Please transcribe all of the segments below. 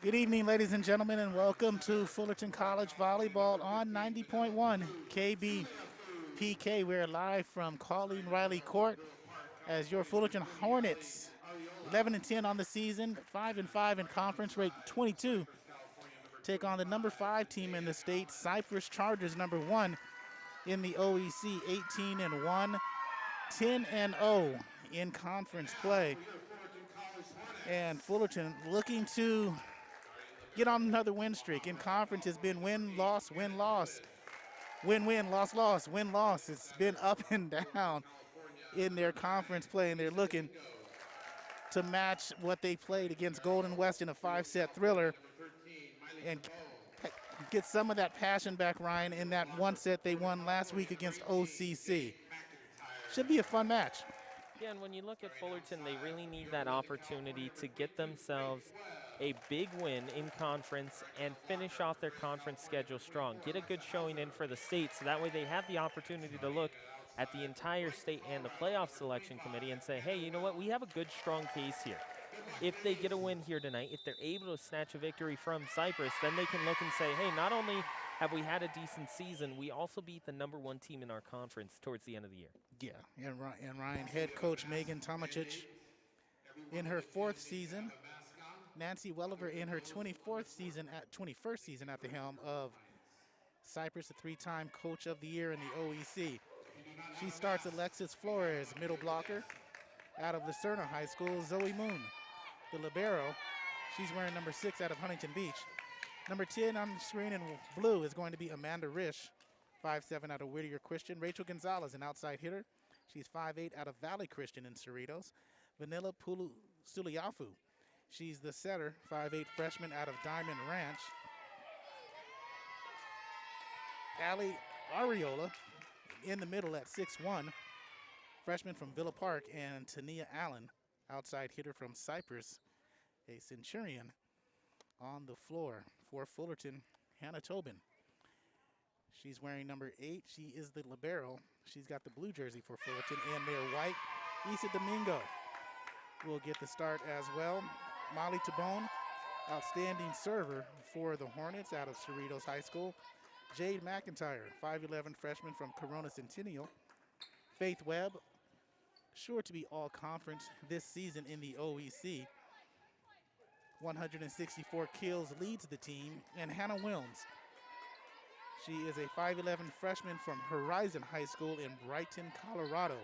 Good evening, ladies and gentlemen, and welcome to Fullerton College Volleyball on 90.1 KBPK. We're live from Colleen Riley Court as your Fullerton Hornets, 11-10 on the season, 5-5 in conference, ranked 22, take on the number 5 team in the state, Cypress Chargers, number 1 in the OEC, 18-1, 10-0 in conference play. And Fullerton looking to get on another win streak. In conference, has been win, loss, win, loss, win, win, loss, loss, win, loss. It's been up and down in their conference play, and they're looking to match what they played against Golden West in a 5-set thriller and get some of that passion back, Ryan, in that one set they won last week against OCC. Should be a fun match. Yeah, and when you look at Fullerton, they really need that opportunity to get themselves a big win in conference and finish off their conference schedule strong. Get a good showing in for the state, so that way they have the opportunity to look at the entire state and the playoff selection committee and say, hey, you know what, we have a good, strong case here. If they get a win here tonight, if they're able to snatch a victory from Cypress, then they can look and say, hey, not only have we had a decent season, we also beat the number 1 team in our conference towards the end of the year. Yeah, and Ryan, head coach Megan Tomacic in her 4th season, Nancy Welliver in her 21st season at the helm of Cypress, a 3-time coach of the year in the OEC. She starts Alexis Flores, middle blocker, out of Lucerna High School. Zoe Moon, the libero. She's wearing number 6 out of Huntington Beach. Number 10 on the screen in blue is going to be Amanda Risch, 5'7" out of Whittier Christian. Rachel Gonzalez, an outside hitter. She's 5'8" out of Valley Christian in Cerritos. Vanilla Pulu Suliafu. She's the setter, 5'8" freshman out of Diamond Ranch. Allie Ariola in the middle at 6'1", freshman from Villa Park, and Tania Allen, outside hitter from Cypress, a Centurion, on the floor for Fullerton, Hannah Tobin. She's wearing number 8. She is the libero. She's got the blue jersey for Fullerton, and their white. Isa Domingo will get the start as well. Molly Tabone, outstanding server for the Hornets out of Cerritos High School. Jade McIntyre, 5'11" freshman from Corona Centennial. Faith Webb, sure to be all conference this season in the OEC. 164 kills, leads the team. And Hannah Wilms, she is a 5'11" freshman from Horizon High School in Brighton, Colorado.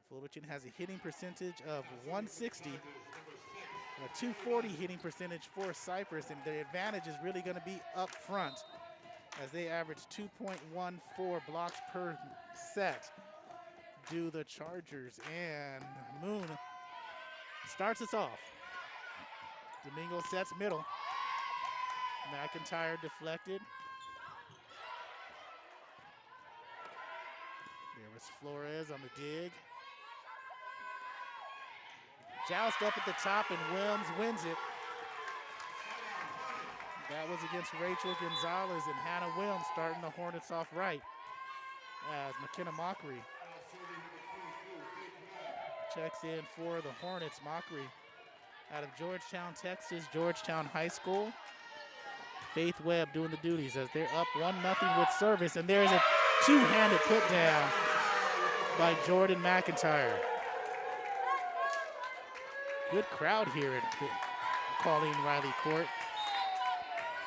Fullerton has a hitting percentage of 160, a 240 hitting percentage for Cypress, and their advantage is really going to be up front as they average 2.14 blocks per set. Do the Chargers, and Moon starts us off. Domingo sets middle. McIntyre deflected. There was Flores on the dig. Joust up at the top, and Wilms wins it. That was against Rachel Gonzalez, and Hannah Wilms starting the Hornets off right as McKenna Mockery checks in for the Hornets. Mockery out of Georgetown, Texas, Georgetown High School. Faith Webb doing the duties as they're up 1-0 with service, and there's a 2-handed put down by Jordan McIntyre. Good crowd here at Colleen Riley Court.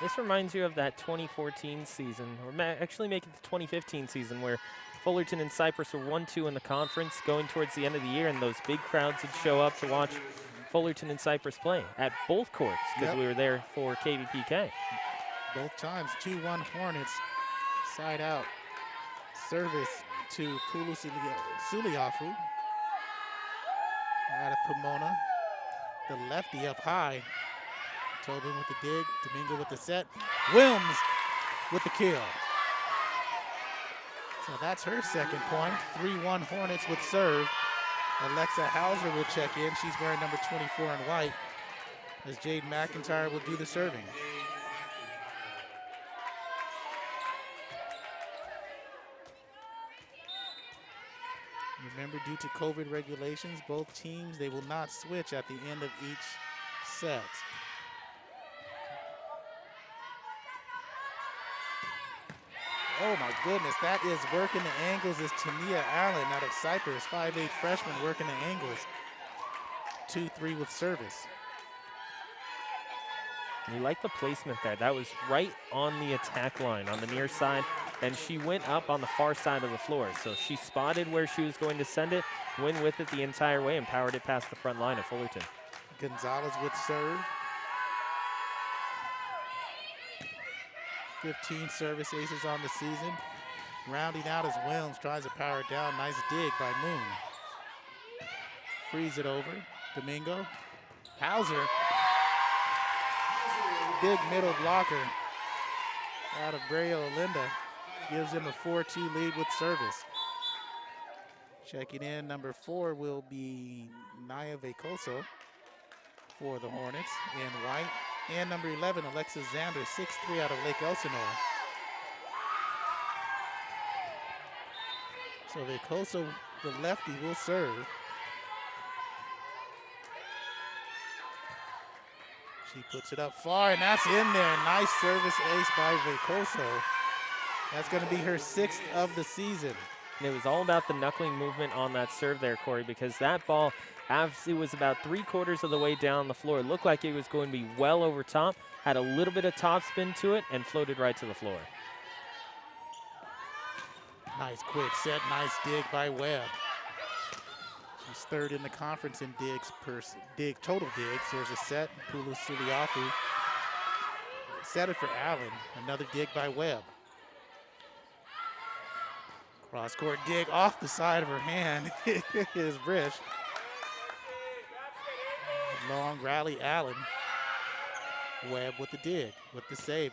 This reminds you of that 2014 season, or actually make it the 2015 season, where Fullerton and Cypress were 1-2 in the conference going towards the end of the year, and those big crowds would show up to watch Fullerton and Cypress play at both courts because we were there for KBPK. Both times, 2-1 Hornets, side out. Service to Pulu Suliafu out of Pomona. The lefty up high. Tobin with the dig, Domingo with the set. Wilms with the kill. So that's her second point. 3-1 Hornets with serve. Alexa Hauser will check in. She's wearing number 24 in white as Jade McIntyre will do the serving. Remember, due to COVID regulations, both teams, they will not switch at the end of each set. Oh my goodness, that is working the angles is Tania Allen out of Cypress, 5'8" freshman working the angles. 2-3 with service. You like the placement there. That was right on the attack line on the near side, and she went up on the far side of the floor. So she spotted where she was going to send it, went with it the entire way, and powered it past the front line of Fullerton. Gonzalez with serve. 15 service aces on the season. Rounding out as Williams tries to power it down. Nice dig by Moon. Frees it over. Domingo. Hauser. Big middle blocker out of Brayo Olinda. Gives him a 4-2 lead with service. Checking in, number 4 will be Naya Vecoso for the Hornets in white. And number 11, Alexis Zander, 6'3" out of Lake Elsinore. So Vecoso, the lefty, will serve. She puts it up far, and that's in there. Nice service ace by Vecoso. That's going to be her 6th of the season. And it was all about the knuckling movement on that serve there, Corey, because that ball, as it was about 3/4 of the way down the floor, it looked like it was going to be well over top, had a little bit of top spin to it, and floated right to the floor. Nice quick set, nice dig by Webb. She's 3rd in the conference in digs total digs. There's a set, Pulu Suliafu. Set it for Allen, another dig by Webb. Cross-court dig off the side of her hand is Brish. Long rally, Allen. Webb with the dig, with the save.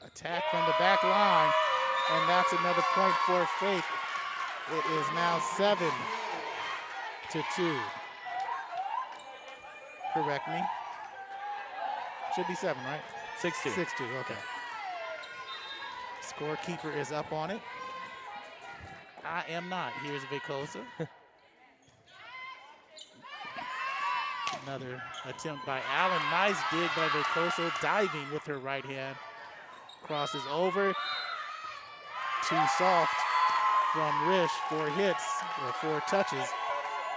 Attack from the back line, and that's another point for Faith. It is now 7-2. Correct me. Should be 7, right? 6-2. 6-2, okay. Scorekeeper is up on it. I am not. Here's Vecosa. Another attempt by Allen. Nice dig by Vecosa, diving with her right hand. Crosses over. Too soft from Rish, 4 hits, or 4 touches.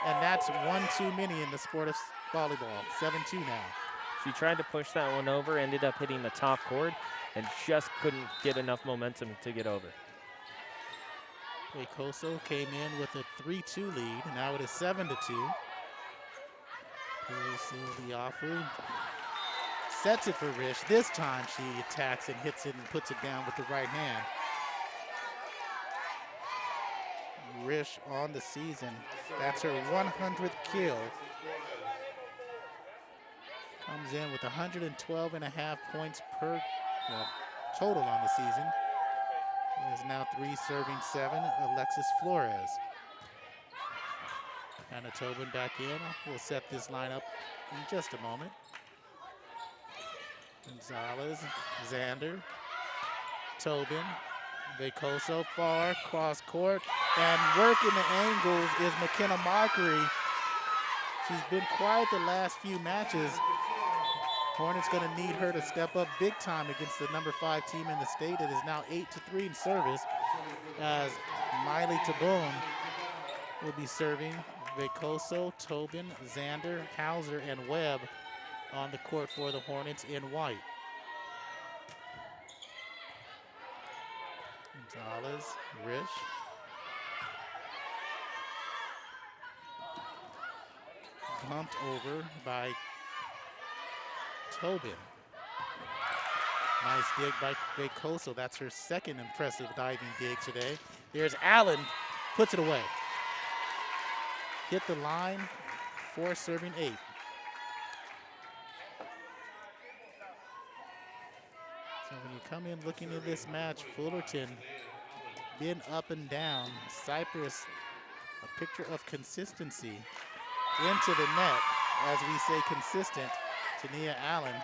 And that's 1 too many in the sport of volleyball. 7-2 now. She tried to push that one over, ended up hitting the top cord, and just couldn't get enough momentum to get over. Vecoso came in with a 3-2 lead, and now it is 7-2. Suliafu sets it for Rish. This time she attacks and hits it and puts it down with the right hand. Rish on the season. That's her 100th kill. Comes in with 112.5 points per total on the season. Is now 3 serving 7, Alexis Flores. Anna Tobin back in. We'll set this lineup in just a moment. Gonzalez, Zander, Tobin, Vecoso far, cross court, and working the angles is McKenna Mockery. She's been quiet the last few matches. Hornets going to need her to step up big time against the number 5 team in the state. It is now 8-3 in service as Miley Tabone will be serving. Vecoso, Tobin, Zander, Hauser, and Webb on the court for the Hornets in white. Gonzalez, Rish. Bumped over by Tobin. Nice dig by Vecoso. That's her 2nd impressive diving dig today. There's Allen, puts it away. Hit the line, 4 serving 8. So when you come in looking at this match, Fullerton been up and down. Cypress, a picture of consistency into the net. As we say consistent, Tania Allen,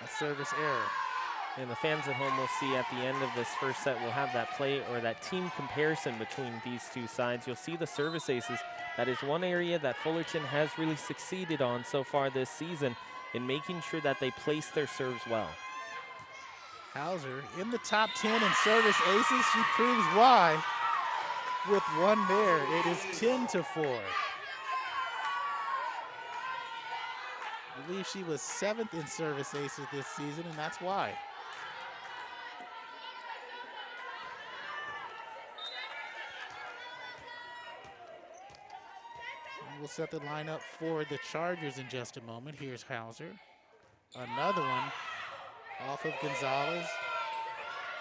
a service error. And the fans at home will see at the end of this first set, we'll have that play or that team comparison between these two sides. You'll see the service aces. That is one area that Fullerton has really succeeded on so far this season. in making sure that they place their serves well. Hauser in the top 10 in service aces. She proves why with one there. It is 10-4. I believe she was 7th in service aces this season, and that's why. And we'll set the lineup for the Chargers in just a moment. Here's Hauser. Another one off of Gonzalez.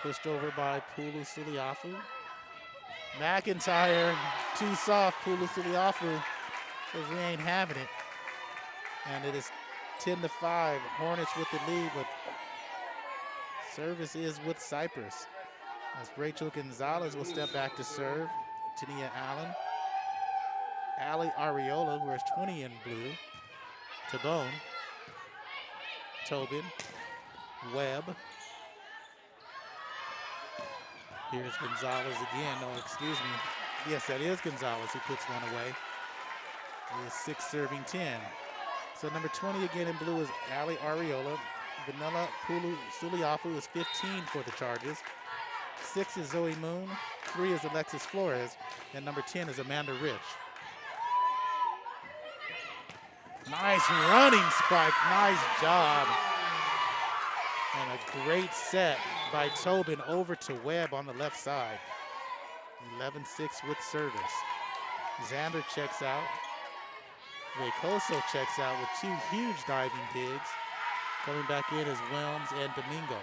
Pushed over by Pulu Suliafu. McIntyre, too soft. Pulu Suliafu says we ain't having it. And it is 10-5. Hornets with the lead, but service is with Cypress. As Rachel Gonzalez will step back to serve. Tania Allen. Ali Ariola wears 20 in blue. Tabone. Tobin. Webb. Here's Gonzalez again. No, excuse me. Yes, that is Gonzalez who puts one away. It is 6 serving 10. So number 20 again in blue is Ali Ariola. Vanilla Pulu Suliafu is 15 for the Chargers. 6 is Zoe Moon. 3 is Alexis Flores. And number 10 is Amanda Rich. Nice running spike. Nice job. And a great set by Tobin over to Webb on the left side. 11-6 with service. Xander checks out. Reycoso checks out with 2 huge diving digs. Coming back in is Wilms and Domingo.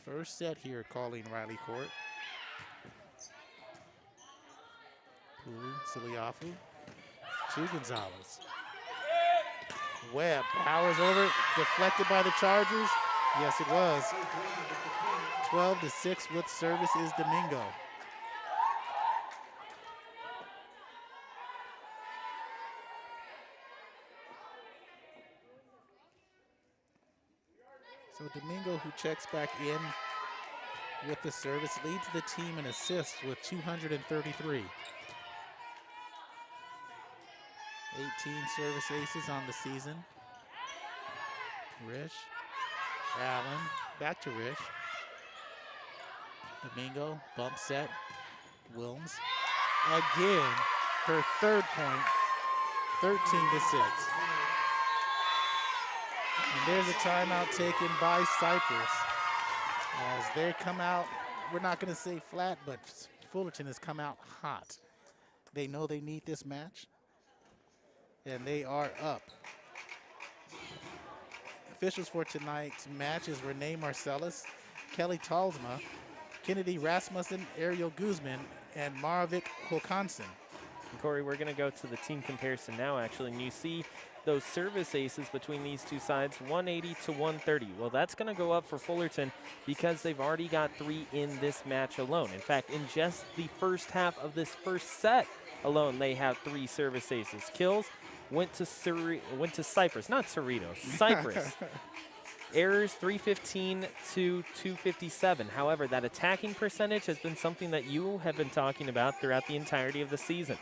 First set here at Colleen Riley Court. Pulu Suliafu to Gonzalez. Webb powers over, deflected by the Chargers. Yes, it was. 12-6 with service is Domingo. So Domingo, who checks back in with the service, leads the team in assists with 233. 18 service aces on the season. Rish, Allen, back to Rish. Domingo, bump set, Wilms. Again, her 3rd point, 13-6. And there's a timeout taken by Cypress. As they come out, we're not gonna say flat, but Fullerton has come out hot. They know they need this match, and they are up. Officials for tonight's matches were Renee Marcellus, Kelly Talsma, Kennedy Rasmussen, Ariel Guzman, and Maravik Håkansson. Corey, we're going to go to the team comparison now, actually, and you see those service aces between these two sides, 180 to 130. Well, that's going to go up for Fullerton because they've already got 3 in this match alone. In fact, in just the first half of this first set alone, they have 3 service aces. Kills went to Cypress, not Cerritos, Cypress. Errors 315 to 257. However, that attacking percentage has been something that you have been talking about throughout the entirety of the season.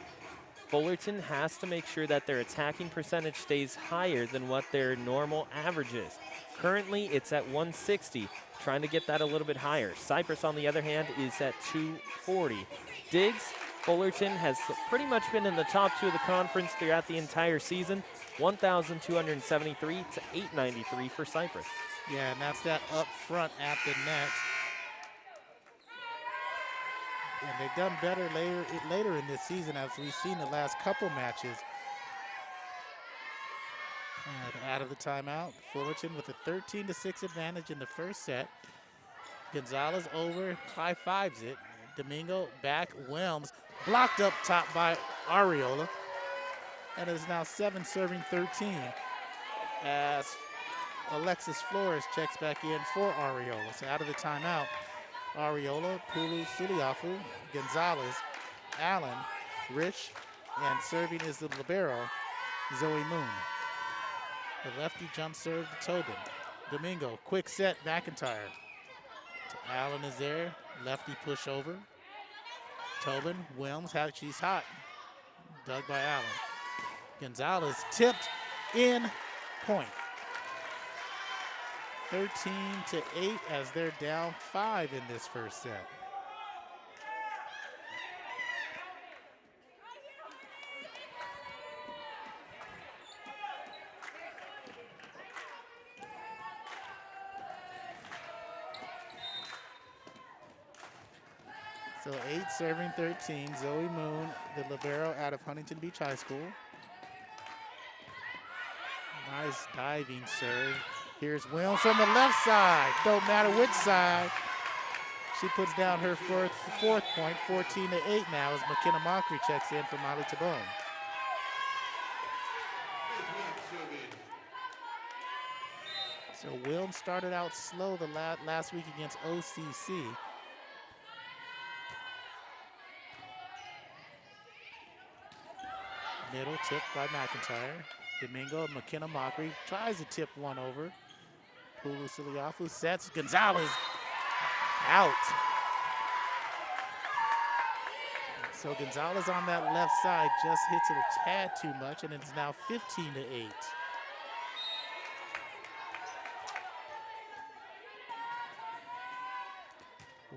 Fullerton has to make sure that their attacking percentage stays higher than what their normal average is. Currently, it's at 160, trying to get that a little bit higher. Cypress, on the other hand, is at 240. Diggs, Fullerton has pretty much been in the top 2 of the conference throughout the entire season. 1,273 to 893 for Cypress. Yeah, and that's that up front at the net. And they've done better later in this season, as we've seen the last couple matches. And out of the timeout, Fullerton with a 13-6 advantage in the first set. Gonzalez over, high-fives it. Domingo back, Wilms blocked up top by Ariola. And it is now 7 serving 13 as Alexis Flores checks back in for Ariola. So out of the timeout, Ariola, Pulu Suliafu, Gonzalez, Allen, Rich, and serving is the libero, Zoe Moon. The lefty jump serve to Tobin. Domingo, quick set, McIntyre. Allen is there, lefty push over. Tobin, Wilms, she's hot. Dug by Allen. Gonzalez tipped in, point. 13-8 as they're down 5 in this first set. So 8 serving 13. Zoe Moon, the libero out of Huntington Beach High School. Nice diving serve. Here's Wilms from the left side. Don't matter which side. She puts down her fourth point, 14-8 now as McKenna Mockery checks in for Molly Tabone. So Wilms started out slow the last week against OCC. Middle tip by McIntyre. Domingo and McKenna Mockery tries to tip one over. Pulu Siliafu sets Gonzalez out. So Gonzalez on that left side just hits it a tad too much, and it's now 15-8.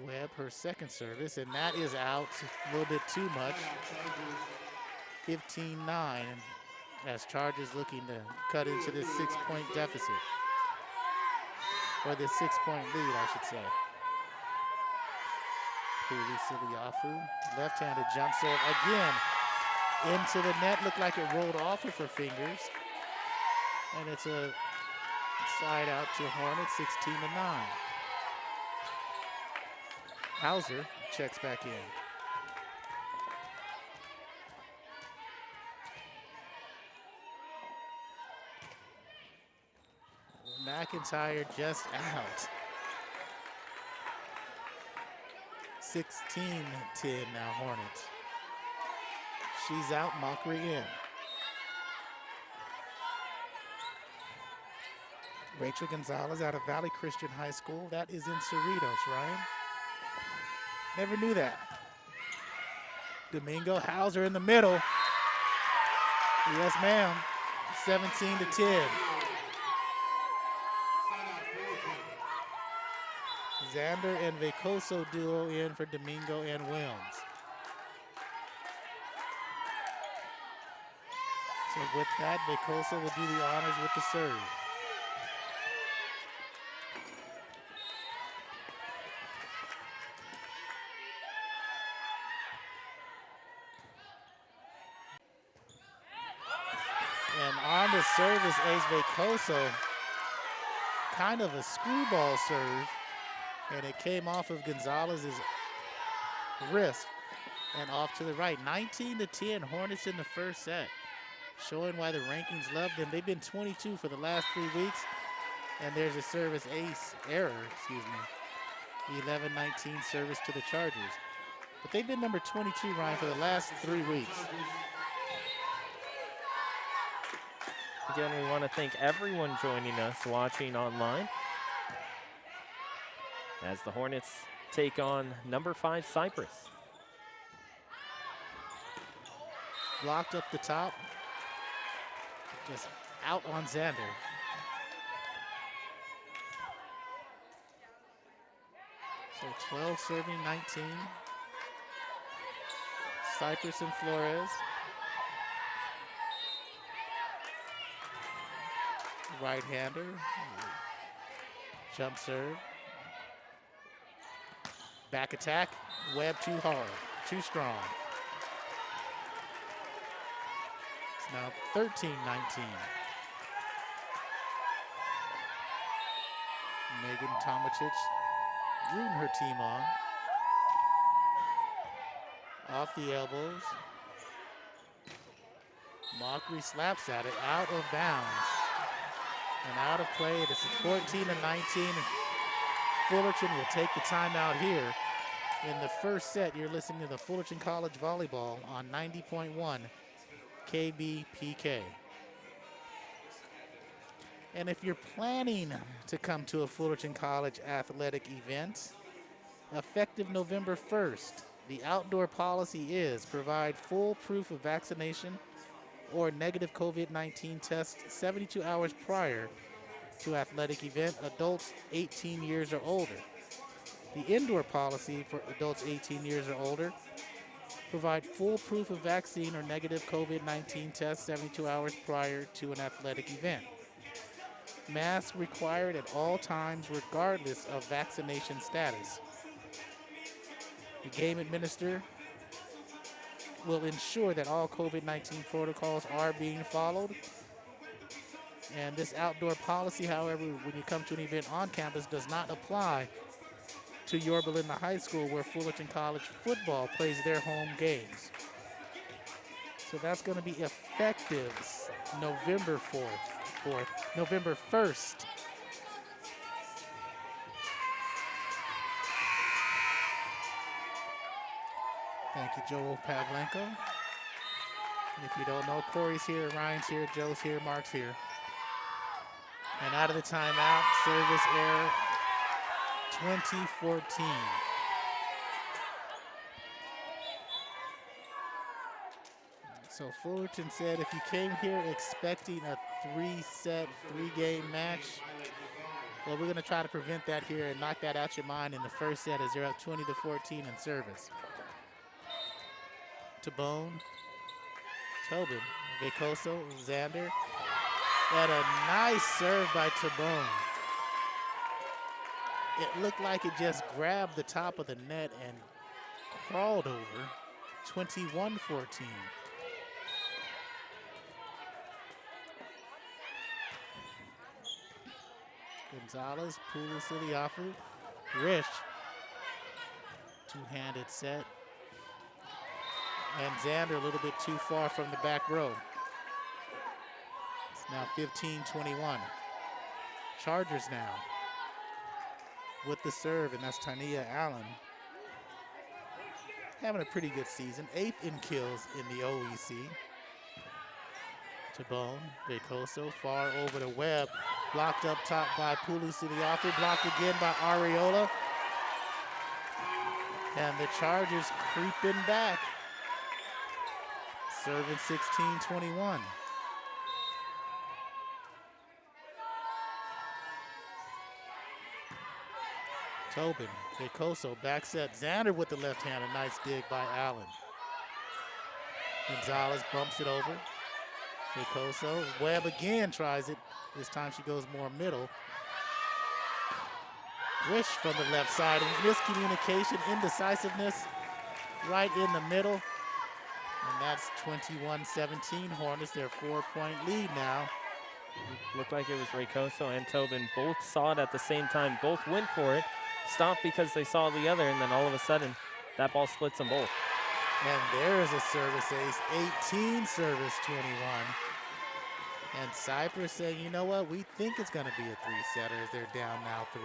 Webb, her second service, and that is out a little bit too much. 15-9, as Chargers looking to cut into this 6-point deficit. Or this 6-point lead, I should say. Pulu Siliafu, left-handed jump serve again into the net. Looked like it rolled off of her fingers. And it's a side out to Hornet, 16-9. Hauser checks back in. McIntyre just out. 16-10 now Hornets. She's out, Mockery in. Rachel Gonzalez out of Valley Christian High School. That is in Cerritos, Ryan. Never knew that. Domingo Hauser in the middle. Yes, ma'am. 17-10. Xander and Vecoso duo in for Domingo and Wilms. So with that, Vecoso will do the honors with the serve. And on the service, Ace Vecoso, kind of a screwball serve. And it came off of Gonzalez's wrist and off to the right. 19-10, Hornets in the first set. Showing why the rankings love them. They've been 22 for the last 3 weeks. And there's a service ace error, excuse me. 11-19 service to the Chargers. But they've been number 22, Ryan, for the last 3 weeks. Again, we want to thank everyone joining us watching online as the Hornets take on number 5 Cypress. Blocked up the top. Just out on Xander. So 12 serving 19. Cypress and Flores. Right-hander. Jump serve. Back attack, Webb too hard, too strong. It's now 13-19. Megan Tomacic rooting her team on. Off the elbows. Mockery slaps at it, out of bounds. And out of play, this is 14-19. Fullerton will take the timeout here. In the first set, you're listening to the Fullerton College Volleyball on 90.1 KBPK. And if you're planning to come to a Fullerton College athletic event, effective November 1st, The outdoor policy is provide full proof of vaccination or negative COVID-19 test 72 hours prior to athletic event, adults 18 years or older. The indoor policy for adults 18 years or older, provide full proof of vaccine or negative COVID-19 test 72 hours prior to an athletic event. Mask required at all times regardless of vaccination status. The game administrator will ensure that all COVID-19 protocols are being followed. And this outdoor policy, however, when you come to an event on campus, does not apply to Yorba Linda High School, where Fullerton College football plays their home games. So that's going to be effective November 1st. Thank you, Joel Pavlenko. And if you don't know, Corey's here, Ryan's here, Joe's here, Mark's here. And out of the timeout, service error, 2014. So Fullerton said if you came here expecting a three-game match, well, we're going to try to prevent that here and knock that out your mind in the first set as they're up 20-14 in service. Tabone, Tobin, Vicoso, Xander, and a nice serve by Tabone. It looked like it just grabbed the top of the net and crawled over. 21-14. Gonzalez, Pulu Siliafu, Rish. Two-handed set. And Xander a little bit too far from the back row. It's now 15-21. Chargers now with the serve, and that's Tania Allen. Having a pretty good season, 8th in kills in the OEC. Tabone, Vicoso, far over the web. Blocked up top by Pulu Siliafu, blocked again by Areola. And the Chargers creeping back. Serving 16-21. Tobin, Vicoso, back set. Xander with the left hand, a nice dig by Allen. Gonzalez bumps it over. Vicoso, Webb again tries it. This time she goes more middle. Wish from the left side, and miscommunication, indecisiveness right in the middle. And that's 21-17 Hornets, their 4-point lead now. Looked like it was Vicoso and Tobin. Both saw it at the same time. Both went for it, stopped because they saw the other, and then all of a sudden, that ball splits them both. And there's a service ace, 18 service 21. And Cypress saying, you know what, we think it's going to be a three-setter as they're down now 3.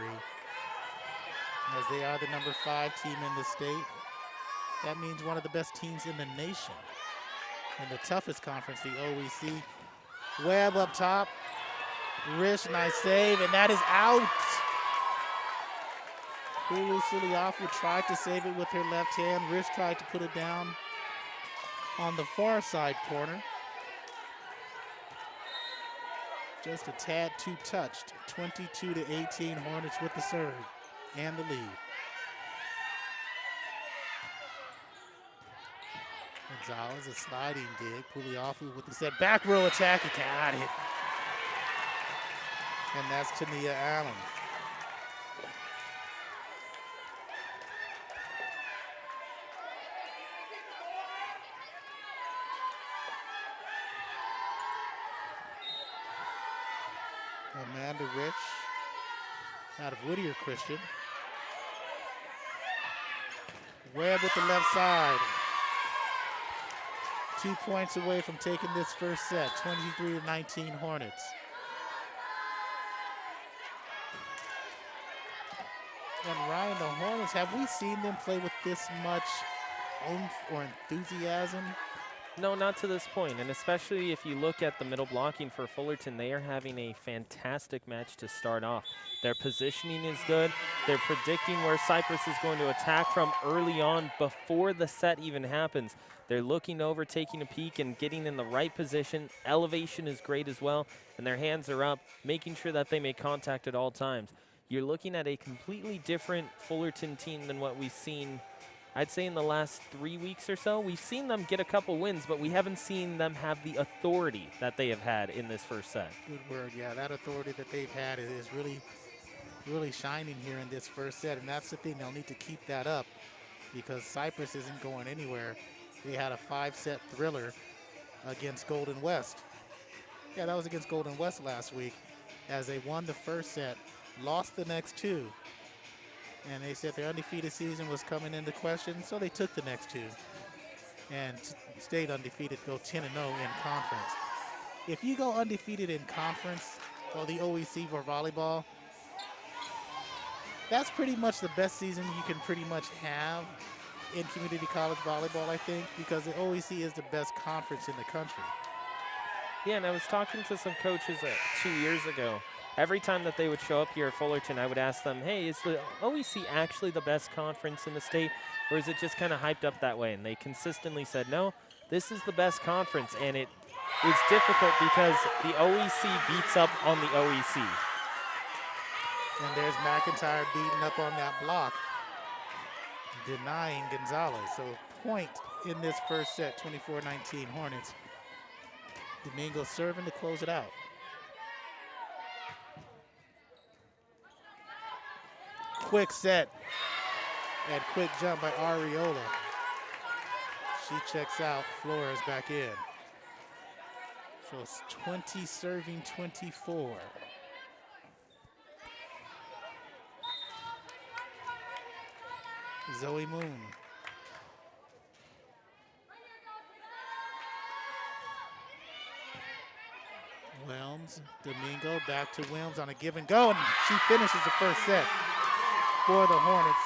As they are the number 5 team in the state. That means one of the best teams in the nation. In the toughest conference, the OEC. Webb up top. Rish, nice save, and that is out. Pulu Siliafu tried to save it with her left hand. Rish tried to put it down on the far side corner. Just a tad too touched. 22-18 Hornets with the serve and the lead. Gonzalez, a sliding dig. Puliafu with the set. Back row attack. He got it. And that's Tania Allen. Amanda Rich out of Whittier Christian. Webb with the left side. 2 points away from taking this first set, 23-19 Hornets. And Ryan, the Hornets, have we seen them play with this much oomph or enthusiasm No, not to this point, and especially if you look at the middle blocking for Fullerton, they are having a fantastic match to start off. Their positioning is good. They're predicting where Cypress is going to attack from early on before the set even happens. They're looking over, taking a peek, and getting in the right position. Elevation is great as well, and their hands are up, making sure that they make contact at all times. You're looking at a completely different Fullerton team than what we've seen, I'd say, in the last 3 weeks or so. We've seen them get a couple wins, but we haven't seen them have the authority that they have had in this first set. Good word, yeah. That authority that they've had is really shining here in this first set, and that's the thing. They'll need to keep that up because Cypress isn't going anywhere. They had a 5-set thriller against Golden West. Yeah, that was against Golden West last week as they won the first set, lost the next 2. And they said their undefeated season was coming into question, so they took the next 2 and stayed undefeated, go 10-0 in conference. If you go undefeated in conference or the OEC for volleyball, that's pretty much the best season you can pretty much have in community college volleyball, I think, because the OEC is the best conference in the country. Yeah, and I was talking to some coaches 2 years ago. Every time that they would show up here at Fullerton, I would ask them, hey, is the OEC actually the best conference in the state, or is it just kind of hyped up that way? And they consistently said, no, this is the best conference, and it is difficult because the OEC beats up on the OEC. And there's McIntyre beating up on that block, denying Gonzalez. So point in this first set, 24-19 Hornets. Domingo serving to close it out. Quick set and quick jump by Ariola. She checks out, Flores back in. So it's 20 serving 24. Zoe Moon. Wilms, Domingo, back to Wilms on a give and go, and she finishes the first set for the Hornets.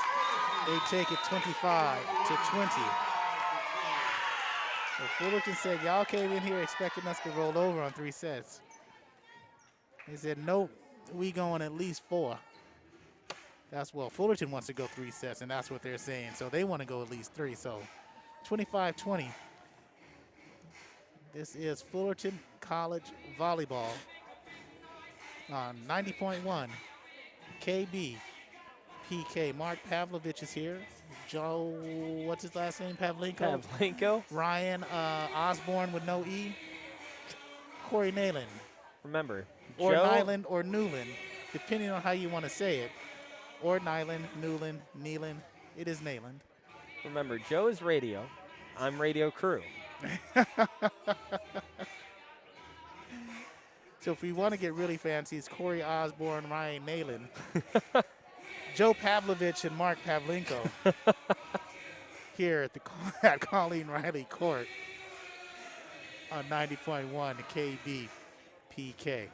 They take it 25-20. So Fullerton said, y'all came in here expecting us to roll over on 3 sets. They said, nope, we going at least 4. Fullerton wants to go 3 sets, and that's what they're saying. So they want to go at least 3. So 25-20. This is Fullerton College Volleyball on 90.1 KB PK. Mark Pavlovich is here. Joe, what's his last name? Pavlenko? Pavlenko. Ryan Osborne with no E. Corey Nayland. Remember, or Joe, Nyland or Newland, depending on how you want to say it. Or Nyland, Newland, Neeland. It is Nayland. Remember, Joe is radio. I'm radio crew. So if we want to get really fancy, it's Corey Osborne, Ryan Nayland, Joe Pavlovich, and Mark Pavlenko here at Colleen Riley Court on 90.1 KB PK.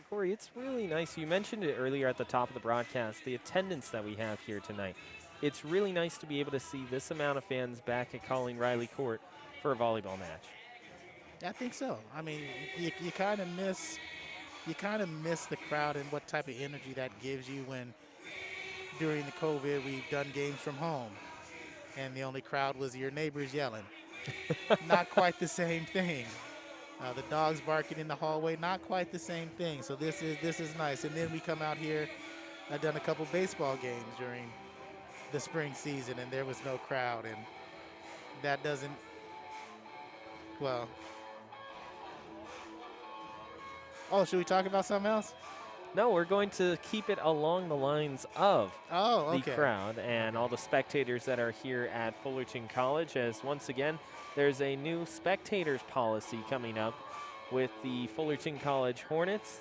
Corey, it's really nice. You mentioned it earlier at the top of the broadcast, the attendance that we have here tonight. It's really nice to be able to see this amount of fans back at Colleen Riley Court for a volleyball match. I think so. I mean, you kind of miss the crowd and what type of energy that gives you when during the COVID we've done games from home and the only crowd was your neighbors yelling. Not quite the same thing. The dogs barking in the hallway, not quite the same thing. So this is nice. And then we come out here. I've done a couple baseball games during the spring season, and there was no crowd, and that doesn't. Well. Oh, should we talk about something else? No, we're going to keep it along the lines of the crowd and all the spectators that are here at Fullerton College, as once again, there's a new spectators policy coming up with the Fullerton College Hornets.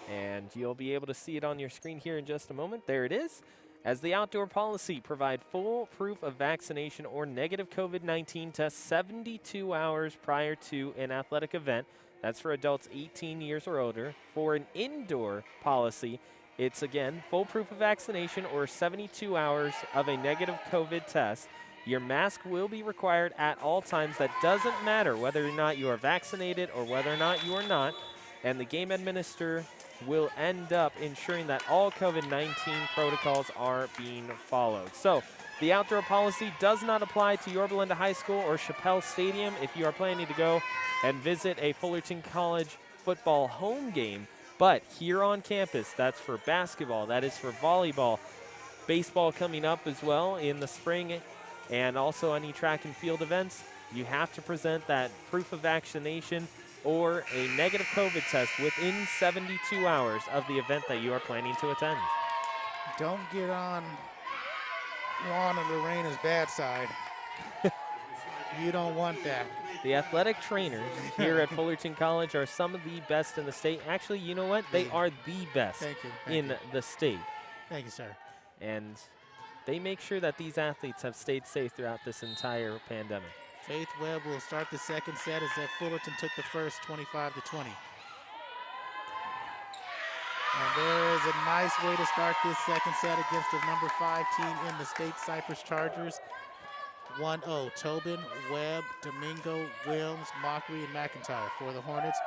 And you'll be able to see it on your screen here in just a moment. There it is. As the outdoor policy, provide full proof of vaccination or negative COVID-19 test 72 hours prior to an athletic event. That's for adults 18 years or older. For an indoor policy, it's, again, full proof of vaccination or 72 hours of a negative COVID test. Your mask will be required at all times. That doesn't matter whether or not you are vaccinated or whether or not you are not. And the game administrator will end up ensuring that all COVID-19 protocols are being followed. So the outdoor policy does not apply to Yorba Linda High School or Chappelle Stadium if you are planning to go and visit a Fullerton College football home game. But here on campus, that's for basketball, that is for volleyball, baseball coming up as well in the spring, and also any track and field events, you have to present that proof of vaccination or a negative COVID test within 72 hours of the event that you are planning to attend. Don't get on Juan and Lorena's bad side. You don't want that. The athletic trainers here at Fullerton College are some of the best in the state. Actually, you know what? They are the best in the state. Thank you, sir. And they make sure that these athletes have stayed safe throughout this entire pandemic. Faith Webb will start the second set as that Fullerton took the first 25-20. And there is a nice way to start this second set against the number 5 team in the state, Cypress Chargers. 1-0, Tobin, Webb, Domingo, Wilms, Mockery, and McIntyre for the Hornets.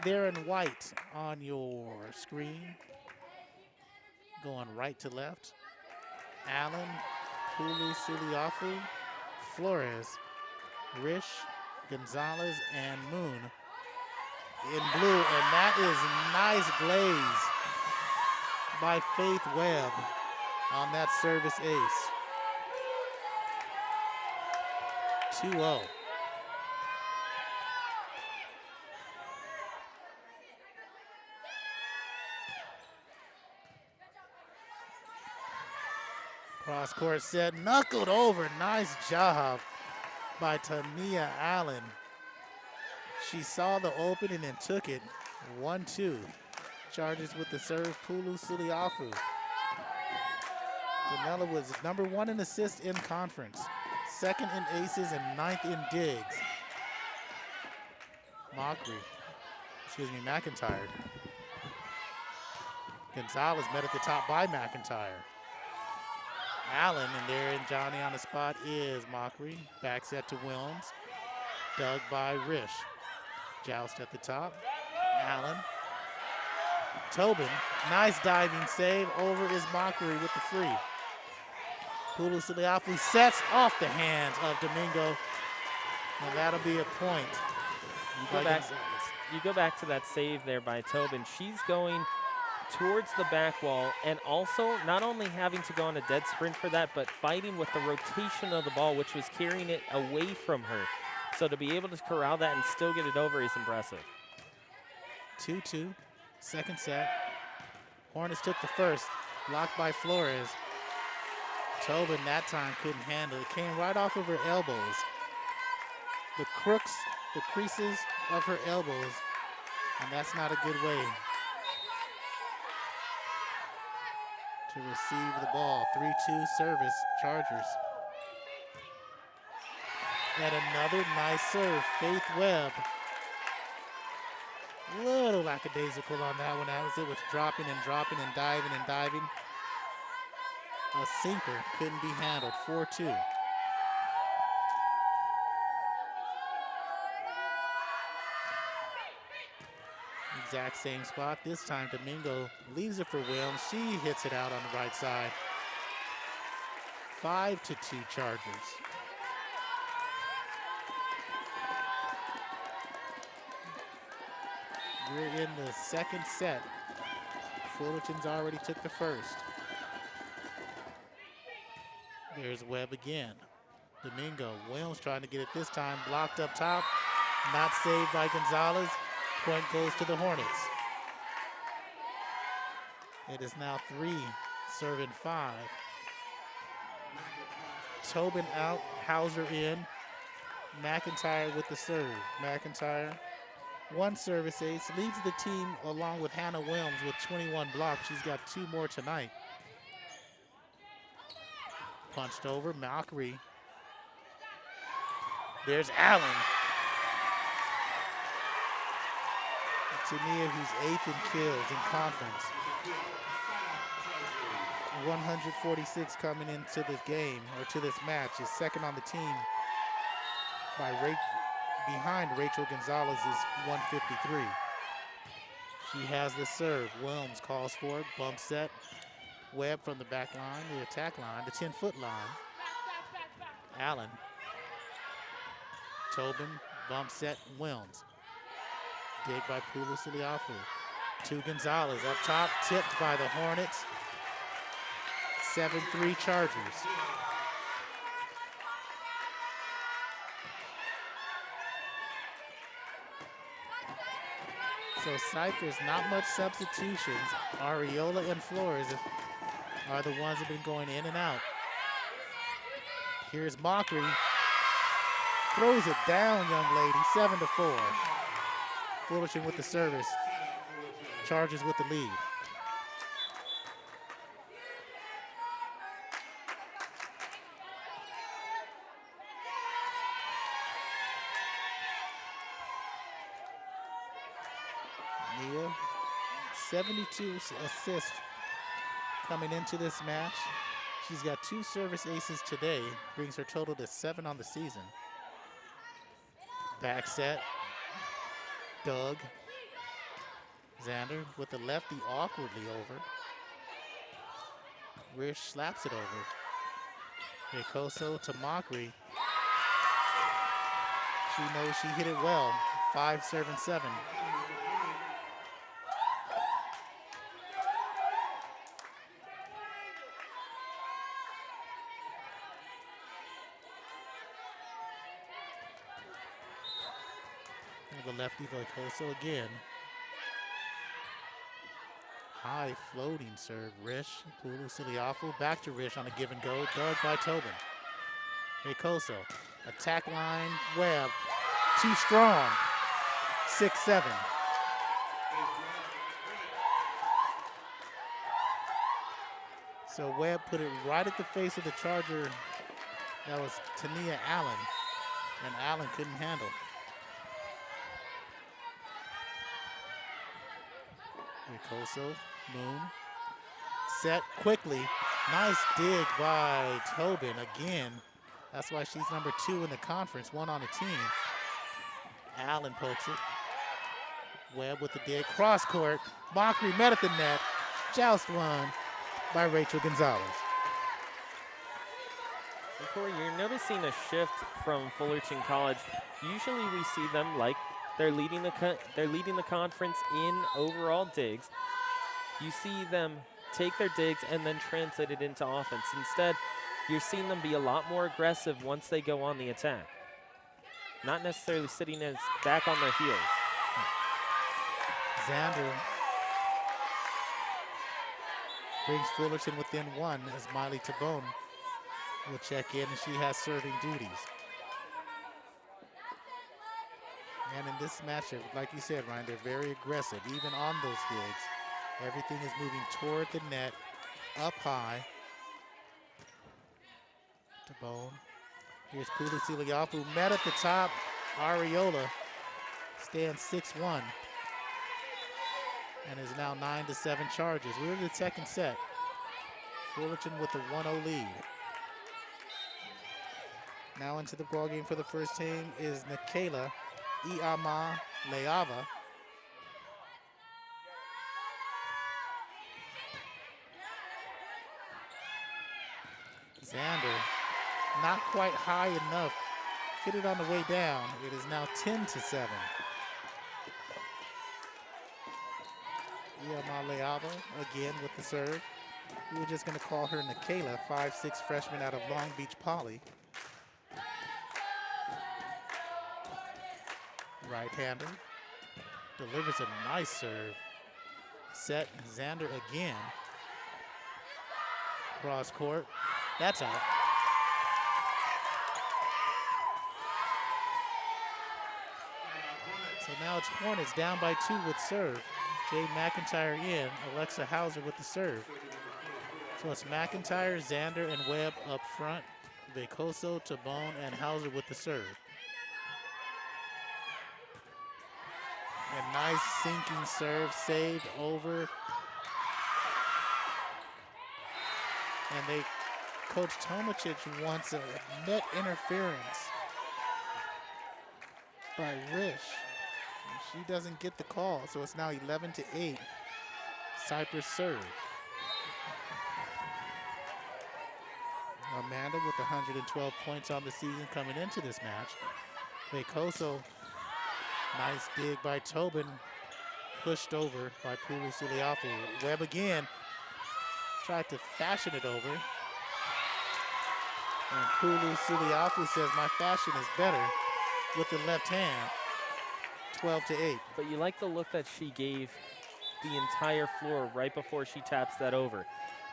They're in white on your screen. Going right to left. Allen, Pulu, Suliafu, Flores, Rish, Gonzalez, and Moon in blue. And that is nice glaze by Faith Webb on that service ace. 2-0. Cross court set, knuckled over. Nice job by Tamia Allen. She saw the opening and took it. 1-2. Chargers with the serve, Pulu Suliafu. Danella was number 1 in assists in conference, 2nd in aces, and 9th in digs. McIntyre. Gonzalez met at the top by McIntyre. Allen, and there in Johnny on the spot is Mockery. Back set to Wilms. Dug by Rish. Joust at the top. Allen. Tobin, nice diving save. Over is Mockery with the free. Pulu Suliafu sets off the hands of Domingo. And that'll be a point. You go back to that save there by Tobin. She's going towards the back wall, and also not only having to go on a dead sprint for that, but fighting with the rotation of the ball, which was carrying it away from her. So to be able to corral that and still get it over is impressive. 2-2, second set. Hornets took the first, blocked by Flores. Tobin that time couldn't handle it. Came right off of her elbows. The crooks, the creases of her elbows, and that's not a good way to receive the ball. 3-2 service, Chargers. And another nice serve, Faith Webb. Little lackadaisical on that one as it was dropping and dropping and diving and diving. A sinker couldn't be handled, 4-2. Exact same spot. This time Domingo leaves it for Wilms. She hits it out on the right side. 5-2 Chargers. We're in the second set. Fullerton's already took the first. There's Webb again. Domingo, Wilms trying to get it this time. Blocked up top. Not saved by Gonzalez. Point goes to the Hornets. It is now 3, serving 5. Tobin out, Hauser in. McIntyre with the serve. McIntyre, 1 service ace, leads the team along with Hannah Wilms with 21 blocks. She's got 2 more tonight. Punched over, Mockery. There's Allen. Tamia, who's 8th in kills in conference. 146 coming into this game, or to this match, is second on the team behind Rachel Gonzalez's 153. She has the serve. Wilms calls for it, bump set. Webb from the back line, the attack line, the 10-foot line. Allen. Tobin, bump set, Wilms. Dig by Pulu Siliafu. To Gonzalez up top, tipped by the Hornets. 7-3 Chargers. So Cypress, not much substitutions. Areola and Flores are the ones that have been going in and out. Here's Mockery. Throws it down, young lady, 7-4. Fullerton with the service. Chargers with the lead. Nia, 72 assists coming into this match. She's got 2 service aces today, brings her total to 7 on the season. Back set, Doug. Xander with the lefty awkwardly over. Rish slaps it over. Ricoso to Mockery. She knows she hit it well. 5 serving 7. The lefty Ricoso again. High floating serve, Rish, Pulu Siliafu, back to Rish on a give and go, dug by Tobin. Ricoso, attack line, Webb, too strong, 6-7. So Webb put it right at the face of the Charger. That was Tania Allen, and Allen couldn't handle. Ricoso, Moon, set quickly. Nice dig by Tobin again. That's why she's number 2 in the conference, 1 on the team. Allen pokes it. Webb with the dig, cross court. Mockery met at the net. Joust won by Rachel Gonzalez. And Corey, you're noticing a shift from Fullerton College. Usually we see them like they're leading the conference in overall digs. You see them take their digs and then translate it into offense. Instead, you're seeing them be a lot more aggressive once they go on the attack. Not necessarily sitting as back on their heels. Xander brings Fullerton within 1 as Miley Tabone will check in, and she has serving duties. And in this matchup, like you said, Ryan, they're very aggressive, even on those digs. Everything is moving toward the net, up high. Tabone. Here's Pulu Siliafu, met at the top. Areola stands 6-1 and is now 9-7 Chargers. We're in the second set. Fullerton with the 1-0 lead. Now into the ball game for the first team is Nikayla Iama Leava. Xander, not quite high enough. Hit it on the way down. It is now 10-7. Iama Leava again with the serve. We were just going to call her Nikayla, 5'6" freshman out of Long Beach Poly. Right-hander, delivers a nice serve. Set, Xander again. Cross court, that's out. So now it's Hornets down by 2 with serve. Jade McIntyre in, Alexa Hauser with the serve. So it's McIntyre, Xander, and Webb up front. Vicoso, Tabone, and Hauser with the serve. A nice sinking serve, saved over. And Coach Tomacic wants a net interference by Rish. She doesn't get the call, so it's now 11-8. Cypress serve. Amanda with 112 points on the season coming into this match. Vekoso, nice dig by Tobin, pushed over by Pulu Suliafu. Webb again, tried to fashion it over. And Pulu Suliafu says, my fashion is better with the left hand, 12-8. But you like the look that she gave the entire floor right before she taps that over.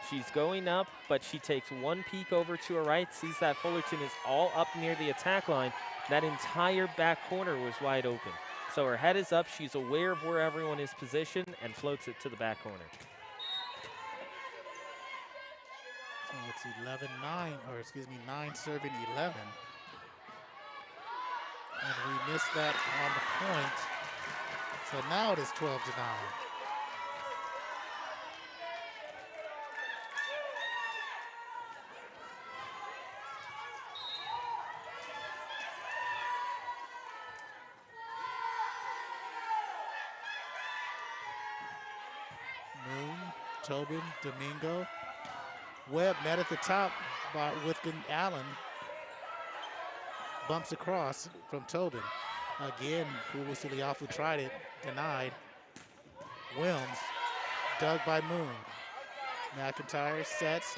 She's going up, but she takes one peek over to her right, sees that Fullerton is all up near the attack line. That entire back corner was wide open. So her head is up, she's aware of where everyone is positioned, and floats it to the back corner. So it's 11-9, or excuse me, 9 serving 11. And we missed that on the point. So now it is 12-9. Moon, Tobin, Domingo. Webb met at the top with Allen. Bumps across from Tobin. Again, Pulu Suliafu tried it, denied. Wilms, dug by Moon. McIntyre sets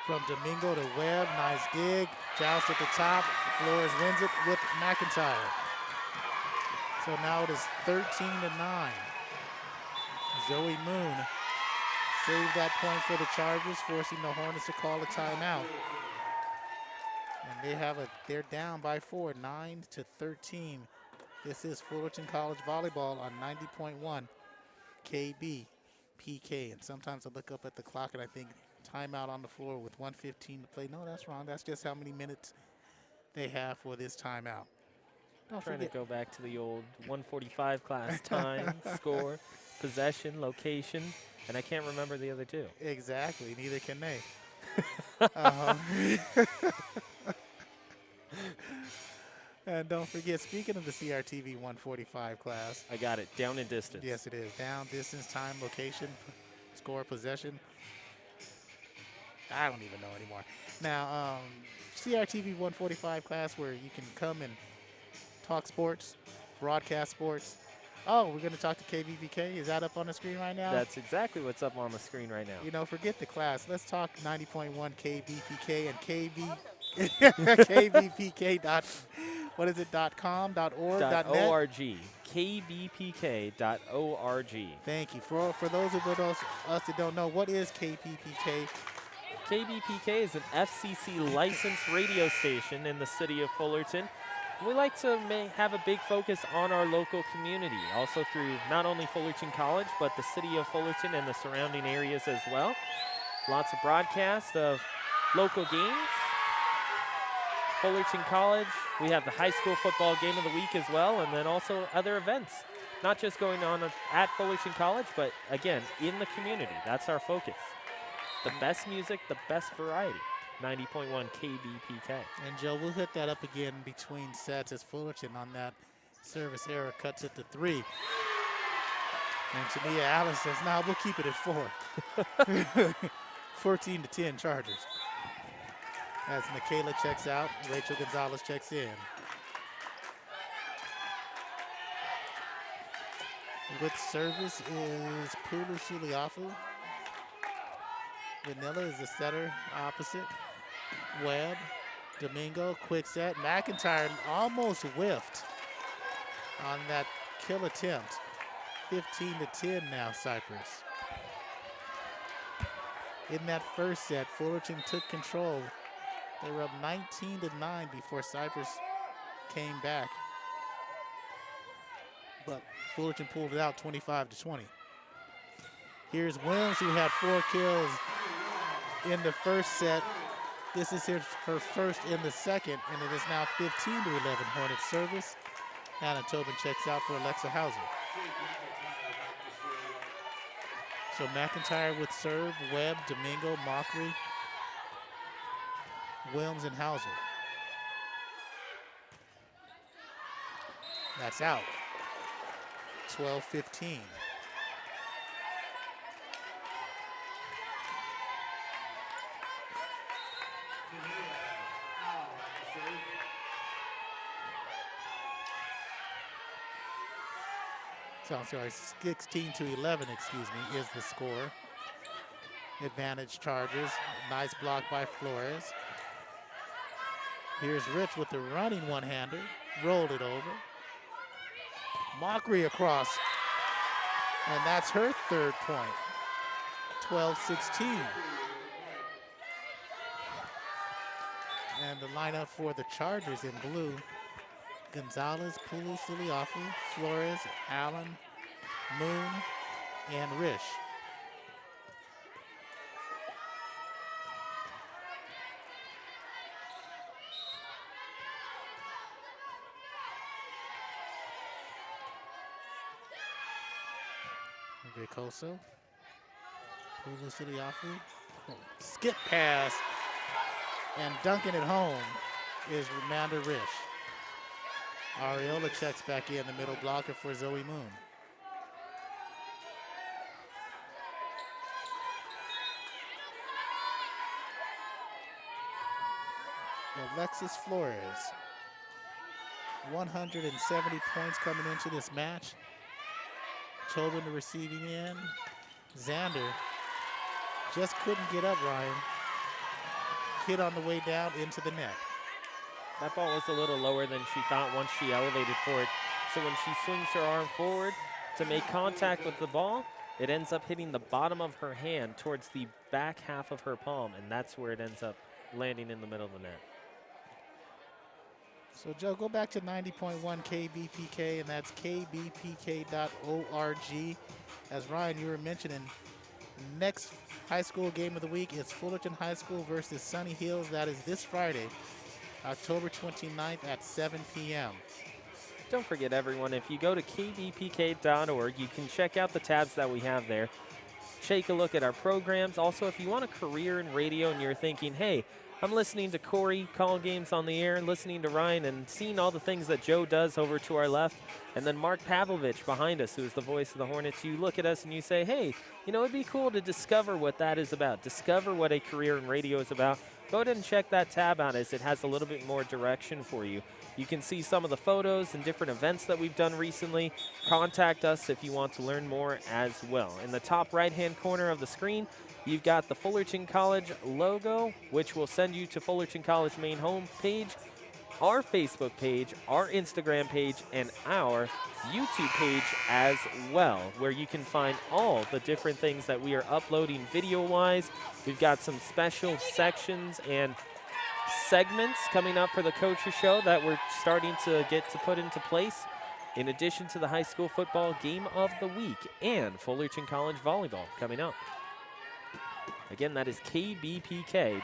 from Domingo to Webb. Nice dig. Joust at the top. Flores wins it with McIntyre. So now it is 13-9. Zoe Moon saved that point for the Chargers, forcing the Hornets to call a timeout. And they're down by 4, 9-13. This is Fullerton College Volleyball on 90.1 KB PK. And sometimes I look up at the clock and I think timeout on the floor with 1:15 to play. No, that's wrong. That's just how many minutes they have for this timeout. Trying to go back to the old 145 class, time, score, possession, location, and I can't remember the other two. Exactly, neither can they. And don't forget, speaking of the CRTV 145 class. I got it, down and distance. Yes, it is. Down, distance, time, location, score, possession. I don't even know anymore. Now, CRTV 145 class where you can come and talk sports, broadcast sports. Oh, we're going to talk to KBPK. Is that up on the screen right now? That's exactly what's up on the screen right now. You know, forget the class. Let's talk 90.1 KBPK and KBPK. What is it? .com, .org, .net? .org. KBPK.org. Thank you. For those of us that don't know, what is KBPK? KBPK is an FCC licensed radio station in the city of Fullerton. We like to have a big focus on our local community, also through not only Fullerton College, but the city of Fullerton and the surrounding areas as well. Lots of broadcasts of local games. Fullerton College, we have the high school football game of the week as well, and then also other events. Not just going on at Fullerton College, but again, in the community. That's our focus. The best music, the best variety. 90.1 KBPK. And Joe, we'll hit that up again between sets as Fullerton on that service error cuts it to 3. And Tania Allen says, "No, we'll keep it at 4." 14-10 Chargers. As Michaela checks out, Rachel Gonzalez checks in. With service is Pulu Suliafu. Vanilla is the setter opposite. Webb, Domingo, quick set. McIntyre almost whiffed on that kill attempt. 15-10 now, Cypress. In that first set, Fullerton took control. They were up 19-9 before Cypress came back. But Fullerton pulled it out 25-20. Here's Wilms, who had 4 kills in the first set. This is her first in the second, and it is now 15-11 Hornet service. Anna Tobin checks out for Alexa Hauser. So McIntyre with serve, Webb, Domingo, Mockery, Williams and Hauser. That's out. 12-15. So I'm sorry, 16-11, excuse me, is the score. Advantage Chargers. Nice block by Flores. Here's Rich with the running one-hander. Rolled it over. Mockery across. And that's her third point. 12-16. And the lineup for the Chargers in blue: Gonzalez, Pulu, Suliafu, Flores, Allen, Moon, and Rish. Ricoso, Pulu, Suliafu, skip pass, and dunking it home is Amanda Rish. Ariola checks back in the middle blocker for Zoe Moon. Alexis Flores, 170 points coming into this match. Tobin the receiving end. Xander just couldn't get up, Ryan. Hit on the way down into the net. That ball was a little lower than she thought once she elevated for it. So when she swings her arm forward to make contact with the ball, it ends up hitting the bottom of her hand towards the back half of her palm, and that's where it ends up landing in the middle of the net. So, Joe, go back to 90.1 KBPK, and that's kbpk.org. As Ryan, you were mentioning, next high school game of the week is Fullerton High School versus Sunny Hills. That is this Friday, October 29th at 7 p.m. Don't forget, everyone, if you go to kbpk.org, you can check out the tabs that we have there. Take a look at our programs. Also, if you want a career in radio and you're thinking, hey, I'm listening to Corey call games on the air, listening to Ryan, and seeing all the things that Joe does over to our left, and then Mark Pavlovich behind us, who is the voice of the Hornets. You look at us and you say, hey, you know, it'd be cool to discover what that is about, discover what a career in radio is about. Go ahead and check that tab out, as it has a little bit more direction for you. You can see some of the photos and different events that we've done recently. Contact us if you want to learn more as well. In the top right-hand corner of the screen, you've got the Fullerton College logo, which will send you to Fullerton College main home page, our Facebook page, our Instagram page, and our YouTube page as well, where you can find all the different things that we are uploading video-wise. We've got some special sections and segments coming up for the Coaches Show that we're starting to get to put into place, in addition to the high school football game of the week and Fullerton College volleyball coming up. Again, that is kbpk.org.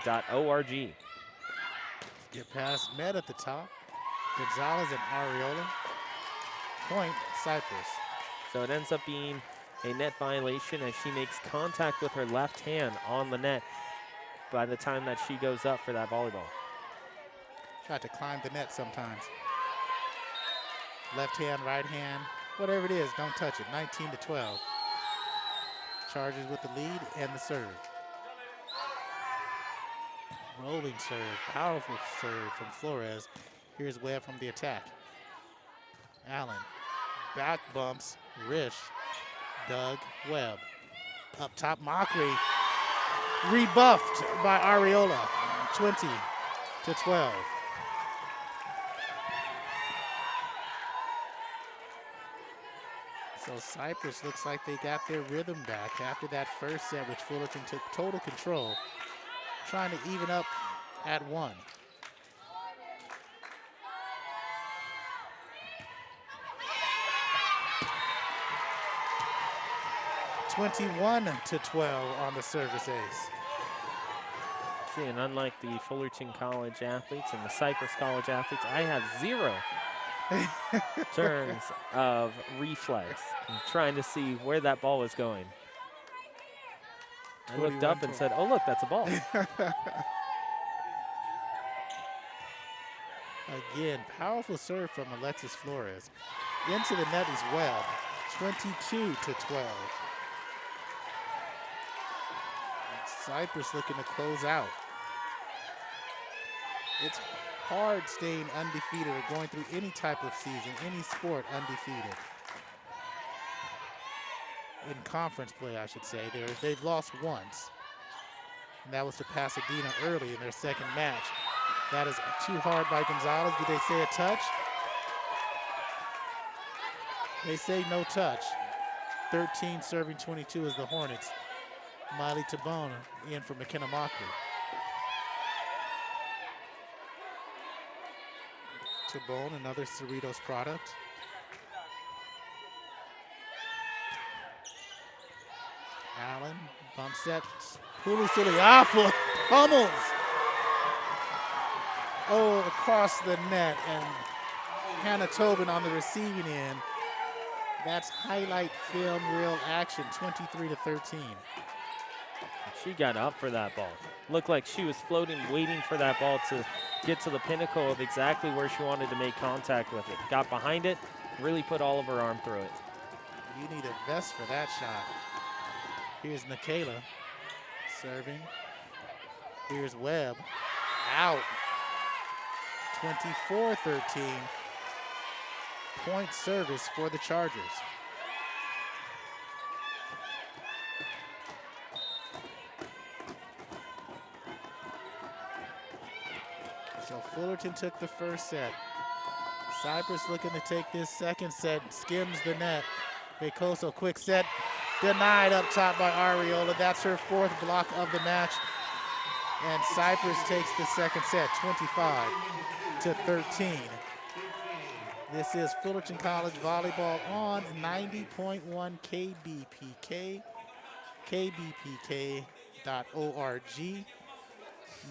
Get past Med at the top. Gonzalez and Ariola. Point, Cypress. So it ends up being a net violation as she makes contact with her left hand on the net by the time that she goes up for that volleyball. Tried to climb the net sometimes. Left hand, right hand, whatever it is, don't touch it. 19-12. Chargers with the lead and the serve. Rolling serve, powerful serve from Flores. Here's Webb from the attack. Allen, back bumps, Rish, Doug, Webb. Up top, Mockery, rebuffed by Ariola, 20-12. So Cypress looks like they got their rhythm back after that first set, which Fullerton took total control, trying to even up at 1. (21-12) on the service ace. See, and unlike the Fullerton College athletes and the Cypress College athletes, I have 0 turns of reflex. I'm trying to see where that ball was going. I looked up and said, oh, look, that's a ball. Again, powerful serve from Alexis Flores. Into the net is Webb, 22-12. Cypress looking to close out. It's hard staying undefeated or going through any type of season, any sport undefeated. In conference play, I should say. They've lost once, and that was to Pasadena early in their second match. That is too hard by Gonzalez. Do they say a touch? They say no touch. 13 serving 22 is the Hornets. Miley Tabone in for McKenna Mockery. Tabone, another Cerritos product. Allen, bump set. Pulusiliafu pummels. Oh, across the net, and Hannah Tobin on the receiving end. That's highlight film real action, 23-13. She got up for that ball. Looked like she was floating, waiting for that ball to get to the pinnacle of exactly where she wanted to make contact with it. Got behind it, really put all of her arm through it. You need a vest for that shot. Here's Nikayla serving. Here's Webb. Out. 24-13. Point service for the Chargers. So Fullerton took the first set. Cypress looking to take this second set, skims the net. Becoso, quick set, denied up top by Ariola. That's her fourth block of the match. And Cypress takes the second set, 25-13. This is Fullerton College Volleyball on 90.1 KBPK, kbpk.org.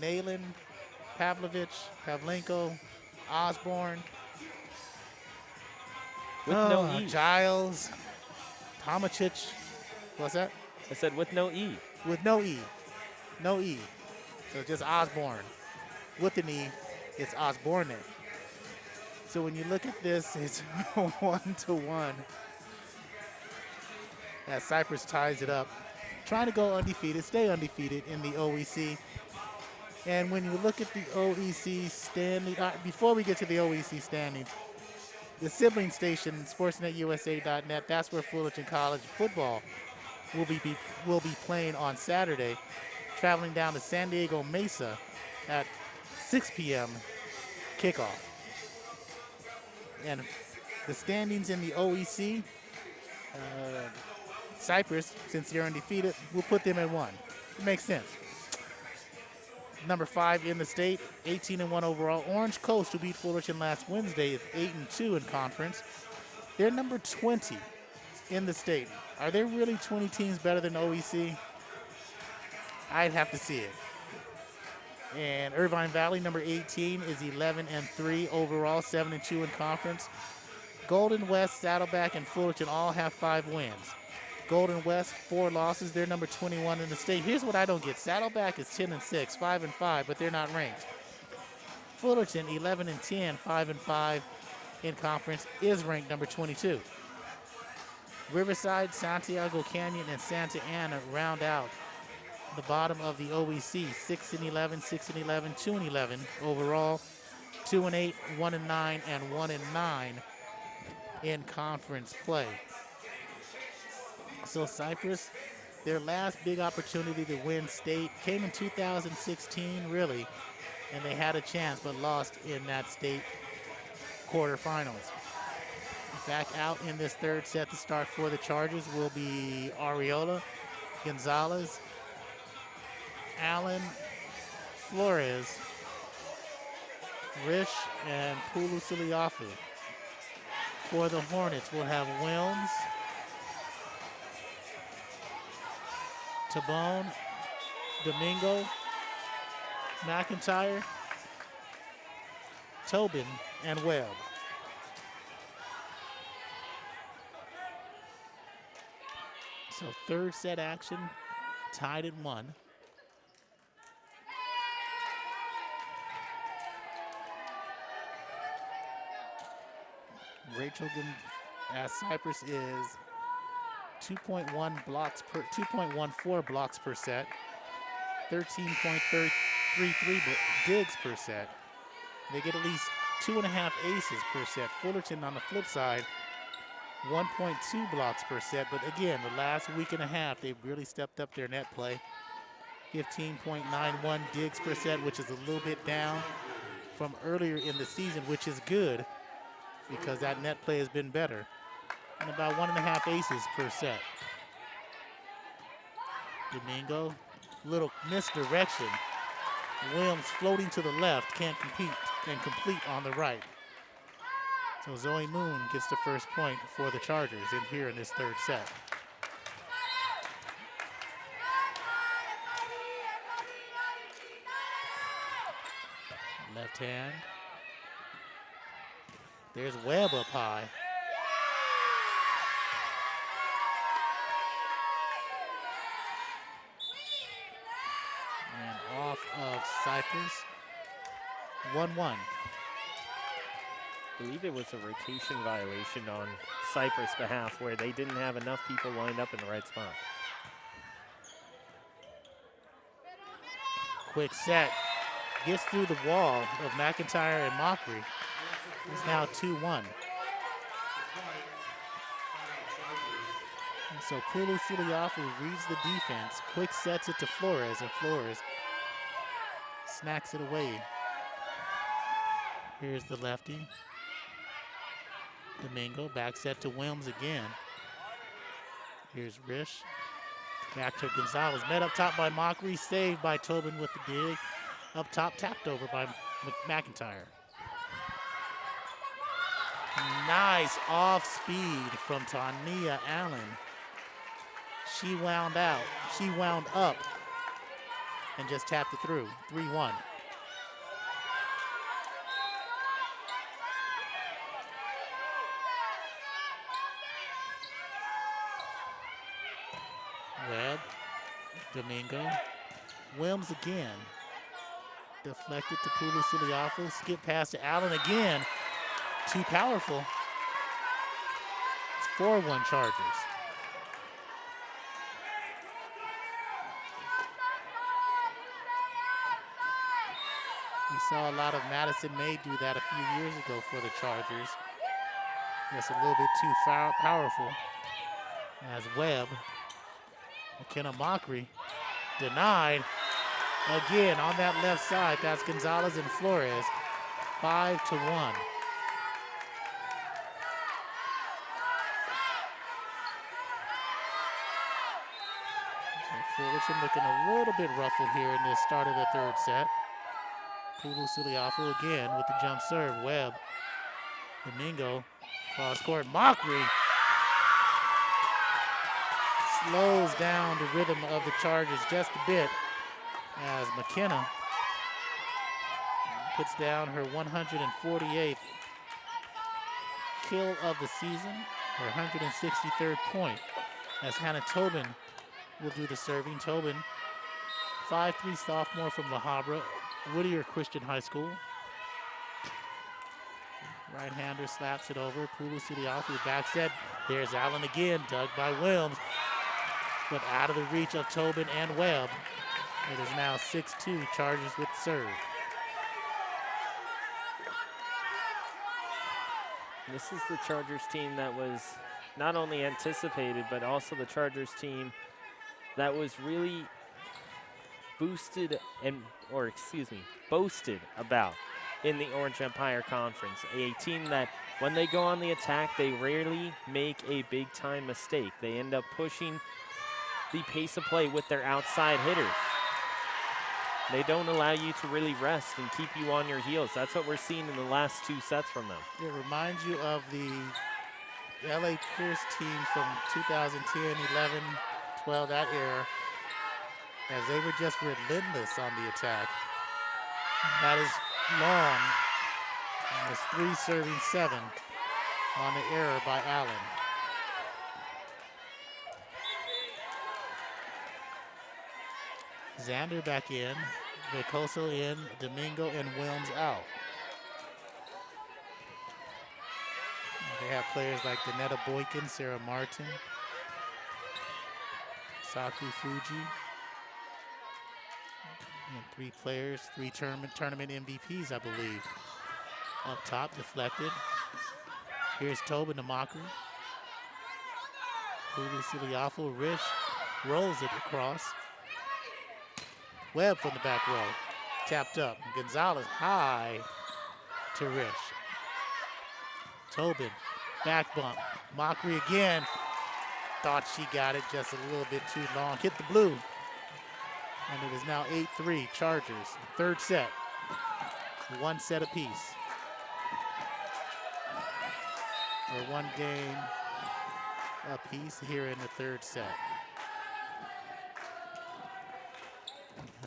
Nayland, Pavlovich, Pavlenko, Osborne, with no E. Giles, Tomacic. What's that? I said with no E. With no E. No E. So just Osborne. With an E, it's Osborne. So when you look at this, it's 1-1. As Cypress ties it up. Trying to go undefeated, stay undefeated in the OEC. And when you look at the OEC standing, before we get to the OEC standings, the sibling station, sportsnetusa.net, that's where Fullerton College football will be playing on Saturday, traveling down to San Diego Mesa at 6 p.m. kickoff. And the standings in the OEC, Cypress, since they're undefeated, we'll put them at 1. It makes sense. Number 5 in the state, 18-1 overall. Orange Coast, who beat Fullerton last Wednesday, is 8-2 in conference. They're number 20 in the state. Are there really 20 teams better than OEC? I'd have to see it. And Irvine Valley, number 18, is 11-3 overall, 7-2 in conference. Golden West, Saddleback, and Fullerton all have 5 wins. Golden West, 4 losses. They're number 21 in the state. Here's what I don't get. Saddleback is 10-6, 5-5, but they're not ranked. Fullerton, 11-10, 5-5 in conference, is ranked number 22. Riverside, Santiago Canyon, and Santa Ana round out the bottom of the OEC, 6-11, 6-11, 2-11 overall, 2-8, 1-9, and 1-9 in conference play. So Cypress, their last big opportunity to win state came in 2016, really, and they had a chance but lost in that state quarterfinals. Back out in this third set to start for the Chargers will be Ariola, Gonzalez, Allen, Flores, Rish, and Pulusiliafu. For the Hornets, we'll have Wilms, Tabone, Domingo, McIntyre, Tobin, and Webb. So third set action, tied at 1. Rachel as Cypress is 2.1 blocks per 2.14 blocks per set, 13.33 digs per set. They get at least 2.5 aces per set. Fullerton on the flip side, 1.2 blocks per set. But again, the last week and a half, they've really stepped up their net play. 15.91 digs per set, which is a little bit down from earlier in the season, which is good because that net play has been better. And about 1.5 aces per set. Domingo, little misdirection. Williams floating to the left, can't compete and complete on the right. So Zoe Moon gets the first point for the Chargers in here in this third set. Left hand. There's Webb up high. And off of Cypress. 1-1. I believe it was a rotation violation on Cypress' behalf where they didn't have enough people lined up in the right spot. Quick set. Gets through the wall of McIntyre and Mockery. It's now 2-1. And so Pulu Suliafu reads the defense, quick sets it to Flores, and Flores snacks it away. Here's the lefty. Domingo, back set to Wilms again. Here's Rish. Back to Gonzalez, met up top by Mockery, saved by Tobin with the dig. Up top, tapped over by McIntyre. Nice off speed from Tania Allen. She wound up and just tapped it through, 3-1. Webb, Domingo, Wilms again. Deflected to Pulu Suliafu, skip pass to Allen again. Too powerful. It's 4-1 Chargers. We saw a lot of Madison May do that a few years ago for the Chargers. Just a little bit too powerful. As Webb, McKenna Mockery, denied. Again, on that left side, that's Gonzalez and Flores, 5-1. Fullerton looking a little bit ruffled here in the start of the third set. Pulu Suliafu again with the jump serve. Webb, Domingo, cross court, Mockery. Slows down the rhythm of the Chargers just a bit as McKenna puts down her 148th kill of the season, her 163rd point, as Hannah Tobin will do the serving. Tobin, 5'3" sophomore from La Habra, Whittier Christian High School. Right-hander slaps it over. Pulu Suliafu back set. There's Allen again, dug by Wilms, but out of the reach of Tobin and Webb. It is now 6-2, Chargers with serve. This is the Chargers team that was not only anticipated, but also the Chargers team that was really boosted boasted about in the Orange Empire Conference. A team that when they go on the attack, they rarely make a big time mistake. They end up pushing the pace of play with their outside hitters. They don't allow you to really rest and keep you on your heels. That's what we're seeing in the last two sets from them. It reminds you of the LA Pierce team from 2010, 11, 12, that era, as they were just relentless on the attack. That is long. And it's 3 serving 7 on the error by Allen. Xander back in, Vicoso in, Domingo and Wilms out. have players like Danetta Boykin, Sarah Martin, Saku Fuji. And 3 players, 3 tournament MVPs, I believe. Up top, deflected. Here's Tobin to Mockery. Siliafo, Rich rolls it across. Webb from the back row. Tapped up. Gonzalez high to Rich. Tobin, back bump. Mockery again. Thought she got it just a little bit too long. Hit the blue. And it is now 8-3 Chargers. 3rd set. 1 set apiece. Or 1 game apiece here in the 3rd set.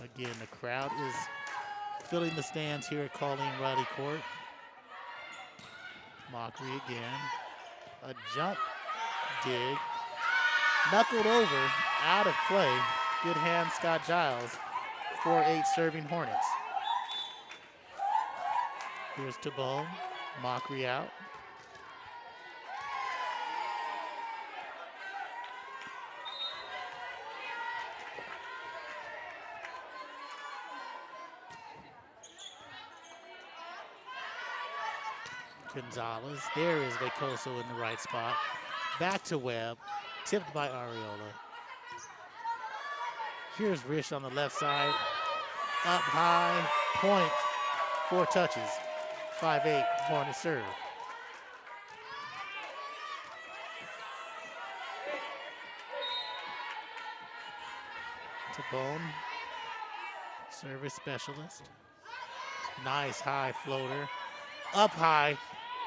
Again, the crowd is filling the stands here at Colleen Riley Court. Mockery again. A jump dig. Knuckled over, out of play. Good hand, Scott Giles. 4-8 serving Hornets. Here's Tabone. Mockery out. Gonzalez. There is Vacoso in the right spot. Back to Webb. Tipped by Ariola. Here's Rich on the left side. Up high. Point. 4 touches. 5-8 Hornet serve. Tabone. Service specialist. Nice high floater. Up high.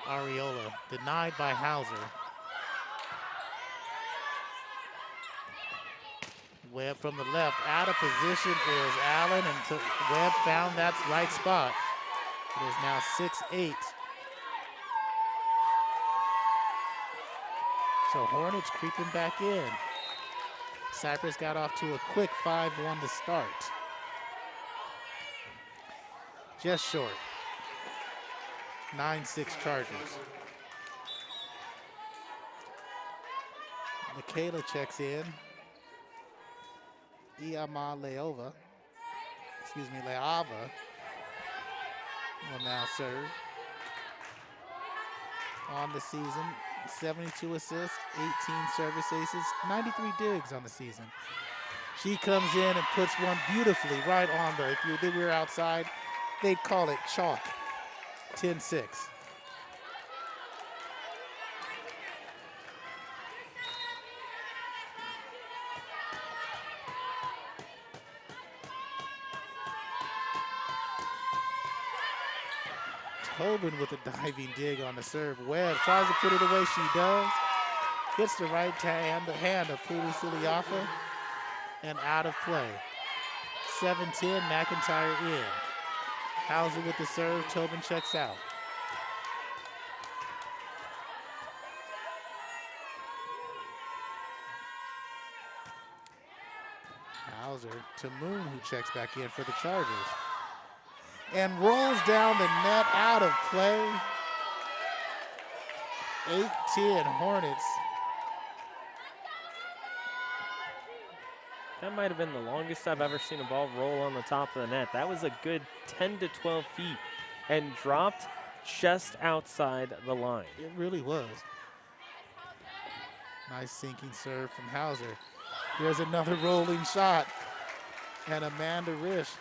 Ariola, denied by Hauser. Webb from the left, out of position is Allen, and Webb found that right spot. It is now 6-8. So Hornets creeping back in. Cypress got off to a quick 5-1 to start. Just short. 9-6 Chargers. Michaela checks in. Leava will now serve. On the season, 72 assists, 18 service aces, 93 digs on the season. She comes in and puts one beautifully right on the, if we were outside, they'd call it chalk. 10-6. Tobin with a diving dig on the serve. Webb tries to put it away. She does. Hits the right hand of Pulu Siliafa and out of play. 7-10, McIntyre in. Hauser with the serve, Tobin checks out. Hauser to Moon, who checks back in for the Chargers. And rolls down the net, out of play. 8-10 Hornets. That might have been the longest I've ever seen a ball roll on the top of the net. That was a good 10 to 12 feet and dropped just outside the line. It really was. Nice sinking serve from Hauser. There's another rolling shot. And Amanda Risch,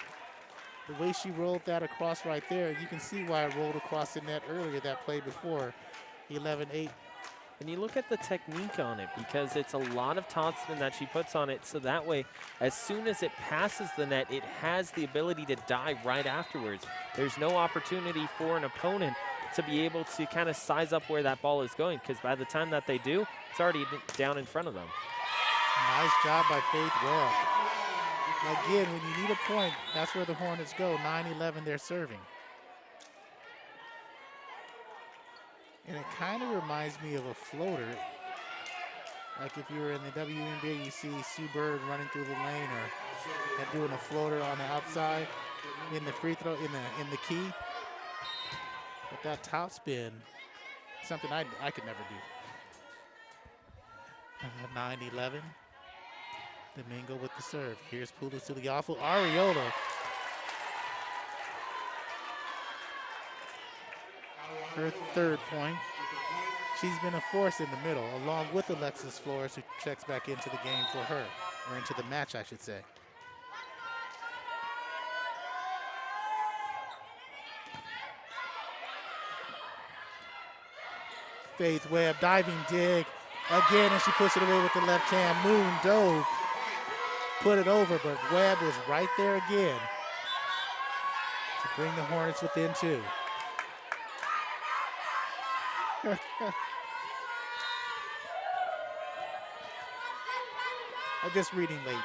the way she rolled that across right there, you can see why it rolled across the net earlier, that play before. 11-8. And you look at the technique on it, because it's a lot of topspin that she puts on it, so that way, as soon as it passes the net, it has the ability to dive right afterwards. There's no opportunity for an opponent to be able to kind of size up where that ball is going, because by the time that they do, it's already down in front of them. Nice job by Faith Webb. Again, when you need a point, that's where the Hornets go. 9-11, they're serving. And it kind of reminds me of a floater. Like if you were in the WNBA, you see Sue Bird running through the lane or doing a floater on the outside in the free throw, in the key. But that top spin Something I could never do. 9-11. Domingo with the serve. Here's Pulusiliafu. Ariola. Her third point. She's been a force in the middle, along with Alexis Flores, who checks back into the game for her, or into the match, I should say. Faith Webb, diving dig again, and she puts it away with the left hand. Moon dove, put it over, but Webb was right there again to bring the Hornets within 2. I'm just reading late.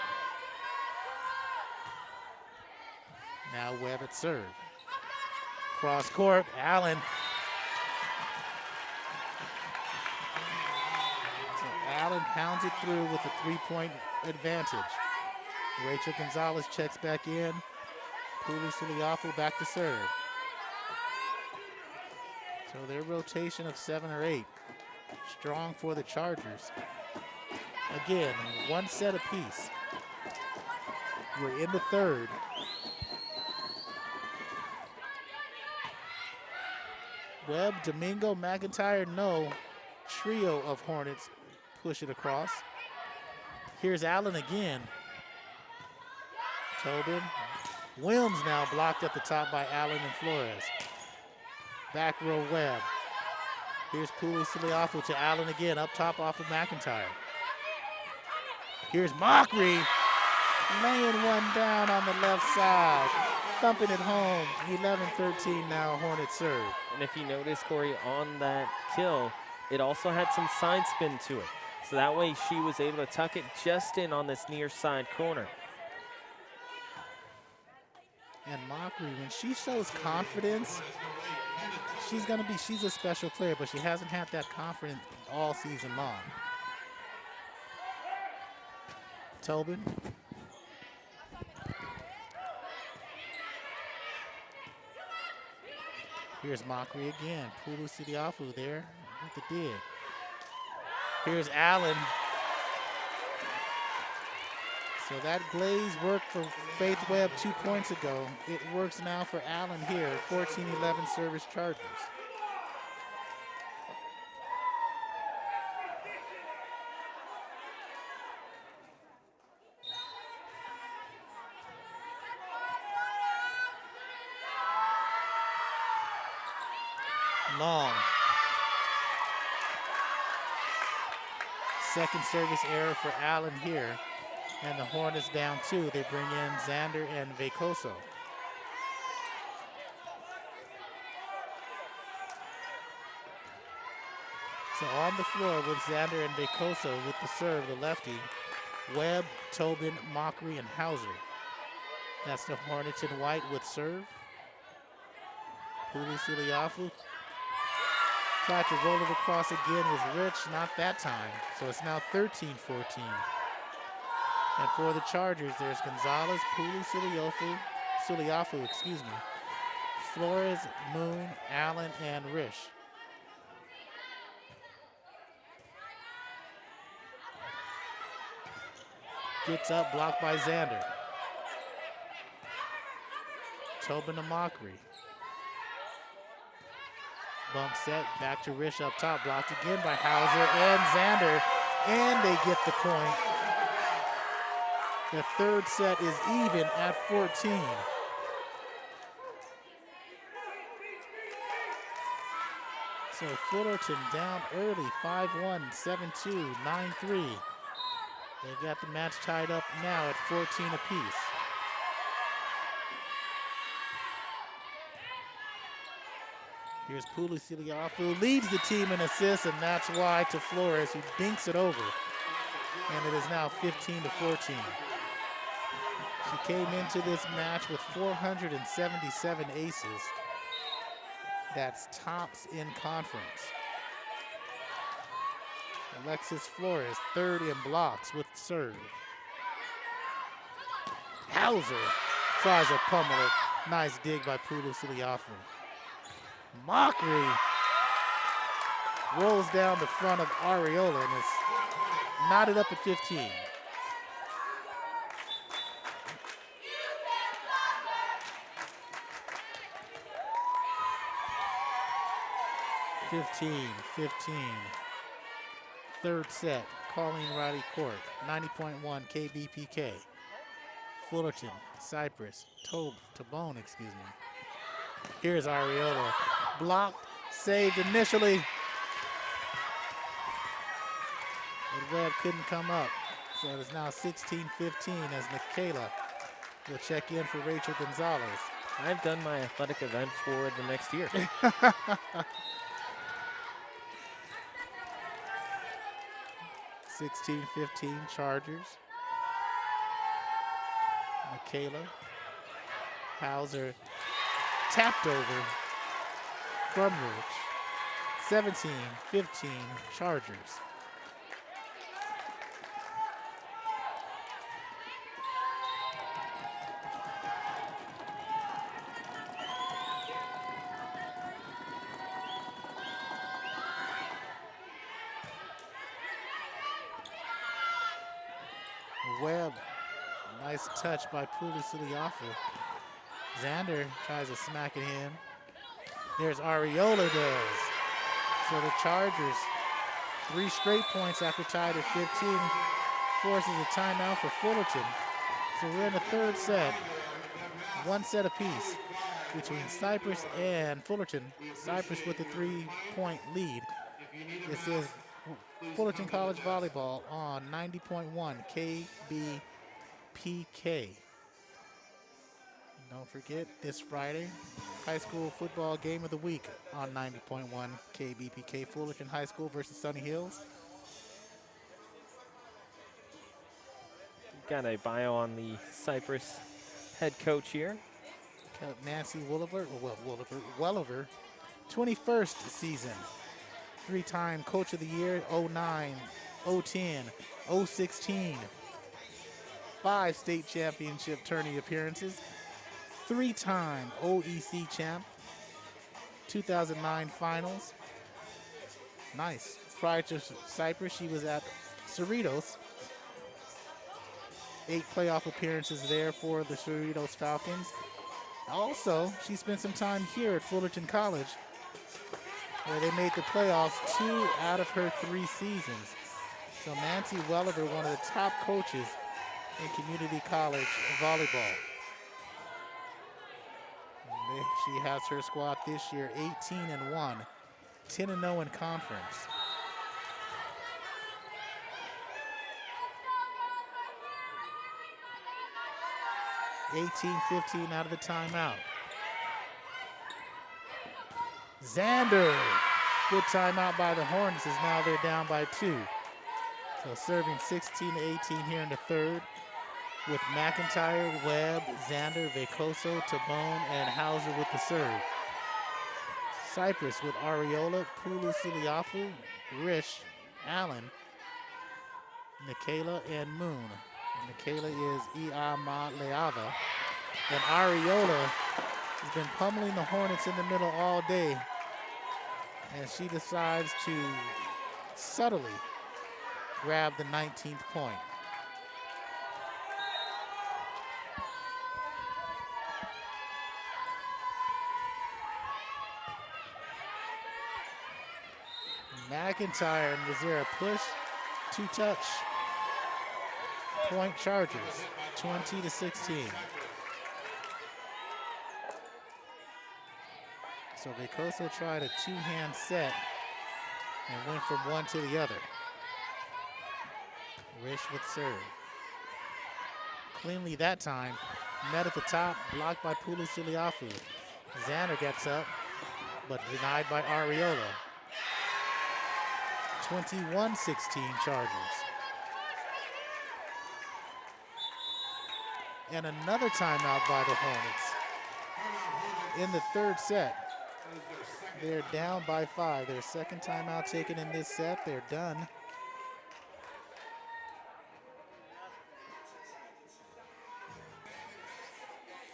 Now Webb at serve. Cross court, Allen. So Allen pounds it through with a 3-point advantage. Rachel Gonzalez checks back in. Pulusiliafu back to serve. So their rotation of 7 or 8. Strong for the Chargers. Again, 1 set apiece. We're in the third. Webb, Domingo, McIntyre, no. Trio of Hornets push it across. Here's Allen again. Tobin. Wilms now blocked at the top by Allen and Flores. Back row Webb. Here's Pulusiliafu to Allen again, up top off of McIntyre. Here's Mockery, laying one down on the left side, thumping it home. 11-13 now, Hornet serve. And if you notice, Corey, on that kill, it also had some side spin to it. So that way she was able to tuck it just in on this near side corner. And Mockery, when she shows confidence, she's a special player, but she hasn't had that confidence all season long. Tobin. Here's Mockery again. Pulusiliafu there with the dig. Here's Allen. So that glaze worked for Faith Webb 2 points ago. It works now for Allen here. 14-11 service Chargers. Long. Second service error for Allen here. And the Hornets down 2. They bring in Xander and Vecoso. So on the floor with Xander and Vecoso with the serve, the lefty, Webb, Tobin, Mockery, and Hauser. That's the Hornets in white with serve. Pulusiliafu tried to roll it across again with Rich, not that time. So it's now 13-14. And for the Chargers, there's Gonzalez, Pulusiliafu, Flores, Moon, Allen, and Rish. Gets up, blocked by Xander. Tobin to Mockery. Bump set, back to Rish up top, blocked again by Hauser and Xander, and they get the point. The third set is even at 14. So Fullerton down early, 5-1, 7-2, 9-3. They got the match tied up now at 14 apiece. Here's Pulusiliafu, leads the team in assists, and that's why to Flores, who dinks it over. And it is now 15-14. She came into this match with 477 aces. That's tops in conference. Alexis Flores, third in blocks with serve. Hauser tries to pummel it. Nice dig by Pulusiliafu. Mockery rolls down the front of Areola and is knotted up at 15. Third set, Colleen Riley Court, 90.1 KBPK. Fullerton, Cypress, Tabone, excuse me. Here's Areola, blocked, saved initially. But Webb couldn't come up. So it is now 16-15 as Michaela will check in for Rachel Gonzalez. I've done my athletic events for the next year. 16-15 Chargers. Michaela. Hauser tapped over from Rich. 17-15 Chargers. Webb, nice touch by Pulisiliafu. Xander tries to smack it in. There's Areola does. So the Chargers, 3 straight points after tied at 15, forces a timeout for Fullerton. So we're in the third set, 1 set apiece between Cypress and Fullerton. Cypress with the 3-point lead. This is Fullerton College Volleyball on 90.1 KBPK. Don't forget, this Friday, high school football game of the week on 90.1 KBPK. Fullerton High School versus Sunny Hills. Got a bio on the Cypress head coach here. Nancy Welliver, 21st season. 3-time Coach of the Year, 09, 010, 016. 5 state championship tourney appearances. 3-time OEC champ. 2009 finals. Nice. Prior to Cypress, she was at Cerritos. 8 playoff appearances there for the Cerritos Falcons. Also, she spent some time here at Fullerton College, where they made the playoffs 2 out of her 3 seasons. So Nancy Welliver, one of the top coaches in community college volleyball. She has her squad this year 18-1, 10-0 in conference. (18-15) out of the timeout. Xander, good timeout by the Hornets, as now they're down by 2. So serving 16-18 here in the third, with McIntyre, Webb, Xander, Vecoso, Tabone, and Hauser with the serve. Cypress with Areola, Pulu Siliafu, Rish, Allen, Michaela, and Moon. And Michaela is Iama Leava. And Areola has been pummeling the Hornets in the middle all day, and she decides to subtly grab the 19th point. McIntyre, and was there a push? 2-touch. Point Chargers, 20-16. So Vecoso tried a 2-hand set and went from one to the other. Rish with serve. Cleanly that time, met at the top, blocked by Pulu Siliafu. Xander gets up, but denied by Areola. 21-16 Chargers. And another timeout by the Hornets. In the third set, they're down by 5. Their second timeout taken in this set. They're done.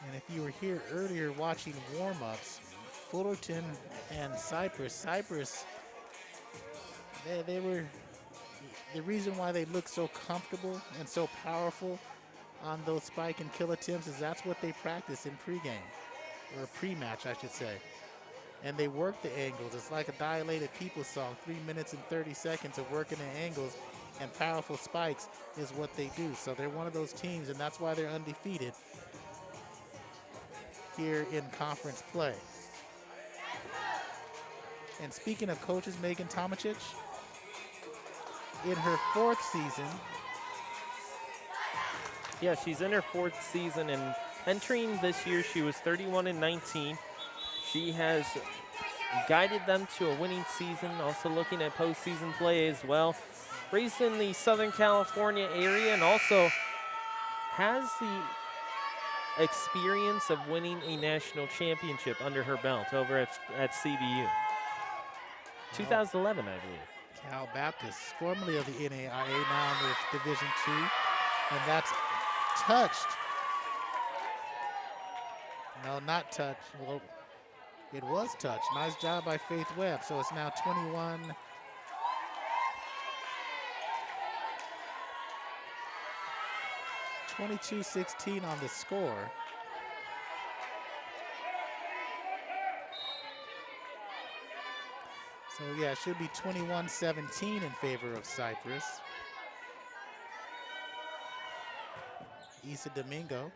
And if you were here earlier watching warm-ups, Fullerton and Cypress They were the reason why they look so comfortable and so powerful on those spike and kill attempts is that's what they practice in pregame, or pre-match, I should say. And they work the angles. It's like a dilated people song, 3 minutes and 30 seconds of working the angles, and powerful spikes is what they do. So they're one of those teams, and that's why they're undefeated here in conference play. And speaking of coaches, Megan Tomacic, in her 4th season. Yeah, she's in her 4th season, and entering this year, she was 31-19. She has guided them to a winning season, also looking at postseason play as well. Raised in the Southern California area, and also has the experience of winning a national championship under her belt over at CBU. 2011, I believe. Cal Baptist, formerly of the NAIA, now in the Division II, and that's touched. No, not touched. Well, it was touched. Nice job by Faith Webb. So it's now 22-16 on the score. So yeah, it should be 21-17 in favor of Cypress. Issa Domingo,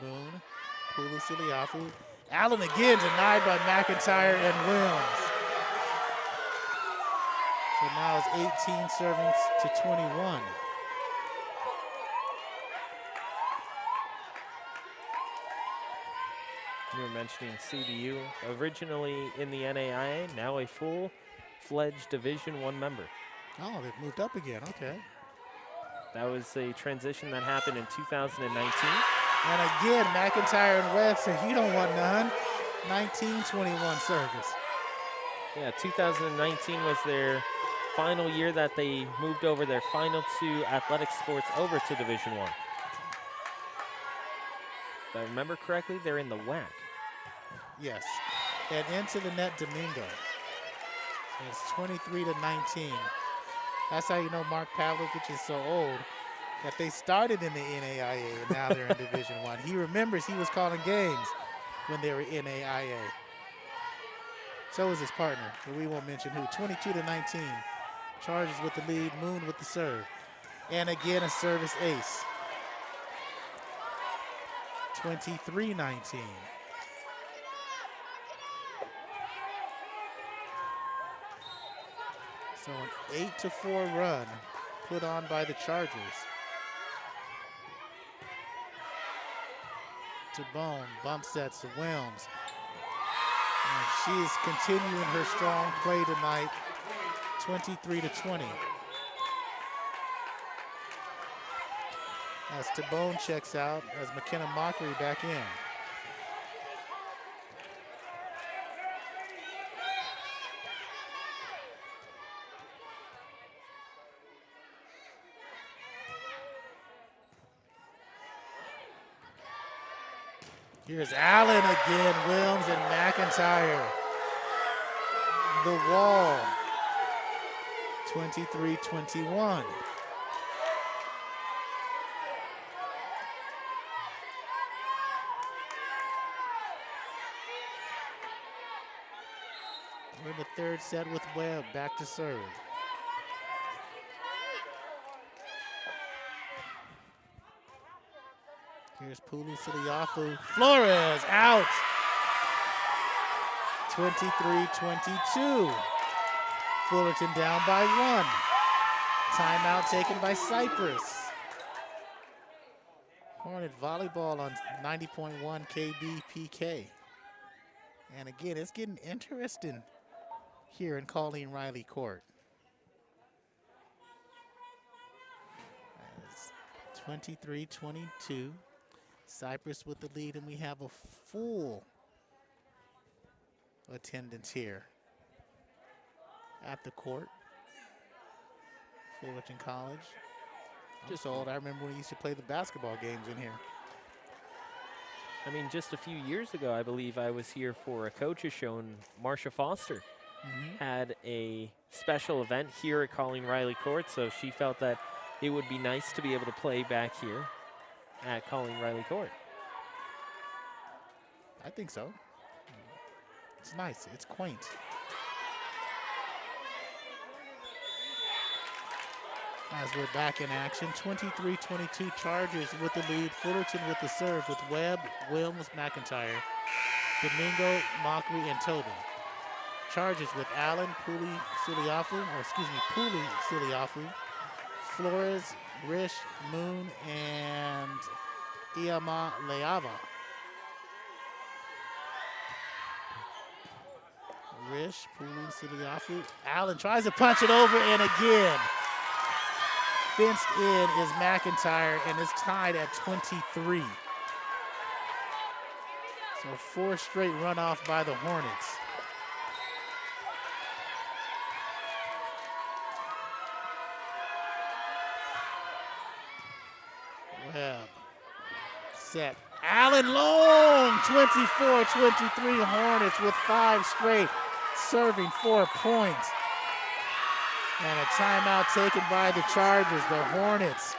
Boone, Pulu Siliafu. Allen again denied by McIntyre and Williams. So now it's 18 servings to 21. You were mentioning CBU, originally in the NAIA, now a full-fledged Division I member. Oh, they've moved up again, okay. That was a transition that happened in 2019. And again, McIntyre and Webb said, you don't want none. 19-21 service. Yeah, 2019 was their final year that they moved over their final 2 athletic sports over to Division I. If I remember correctly, they're in the WAC. Yes, and into the net Domingo. It's 23-19. That's how you know Mark Pavlovich is so old, that they started in the NAIA and now they're in Division I. He remembers he was calling games when they were NAIA. So is his partner, but we won't mention who. 22-19. Chargers with the lead, Moon with the serve. And again, a service ace. 23-19. So an 8-4 run put on by the Chargers. To Bone, bump sets to Williams. And she is continuing her strong play tonight, 23-20. As Tabone checks out, as McKenna Mockery back in. Here's Allen again, Williams and McIntyre. The wall, 23-21. We're in the 3rd set with Webb, back to serve. Here's Pulu Siliafu. Flores out. 23-22. Fullerton down by 1. Timeout taken by Cypress. Hornet volleyball on 90.1 KBPK. And again, it's getting interesting here in Colleen Riley Court. 23-22. Cypress with the lead, and we have a full attendance here at the court. Fullerton College. Just old. I remember when we used to play the basketball games in here. I mean, just a few years ago, I believe I was here for a coach's show, and Marcia Foster had a special event here at Colleen Riley Court, so she felt that it would be nice to be able to play back here at Colleen Riley Court. I think so. It's nice. It's quaint. As we're back in action, 23-22 Chargers with the lead. Fullerton with the serve with Webb, Wilms, McIntyre, Domingo, Mockery, and Tobin. Chargers with Allen, Pooley, Suliafu, Flores, Rish, Moon, and Iama Leava. Rish, Pooley, Suliafu. Allen tries to punch it over, and again, fenced in is McIntyre, and it's tied at 23. So 4 straight runoff by the Hornets. Webb, set. Allen long, 24-23 Hornets with 5 straight, serving 4 points. And a timeout taken by the Chargers. The Hornets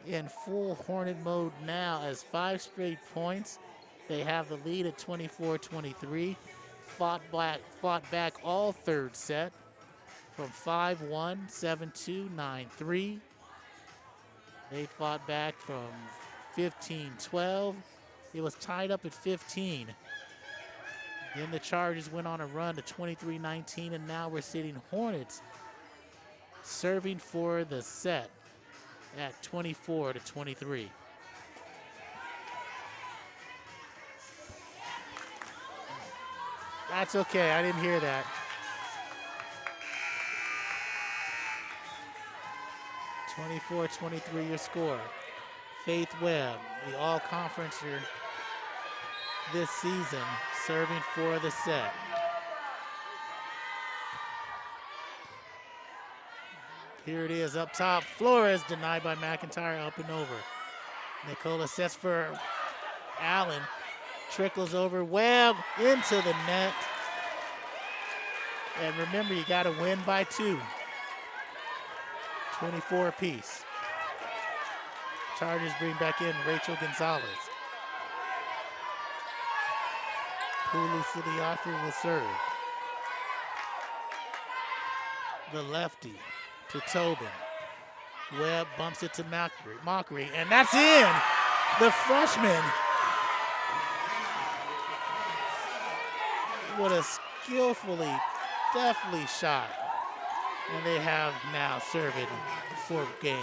in full Hornet mode now as 5 straight points. They have the lead at 24-23. Fought back all third set from 5-1, 7-2, 9-3. They fought back from 15-12. It was tied up at 15. Then the Chargers went on a run to 23-19, and now we're sitting Hornets serving for the set at 24-23. That's okay, I didn't hear that. 24-23 your score. Faith Webb, the all-conferencer this season, serving for the set. Here it is up top. Flores denied by McIntyre, up and over. Nicola sets for Allen. Trickles over Webb into the net. And remember, you got to win by 2. 24 apiece. Chargers bring back in Rachel Gonzalez. Pulu Suliafu will serve. The lefty to Tobin. Webb bumps it to Mockery, and that's in! The freshman. What a skillfully, deftly shot. And they have now served it for game.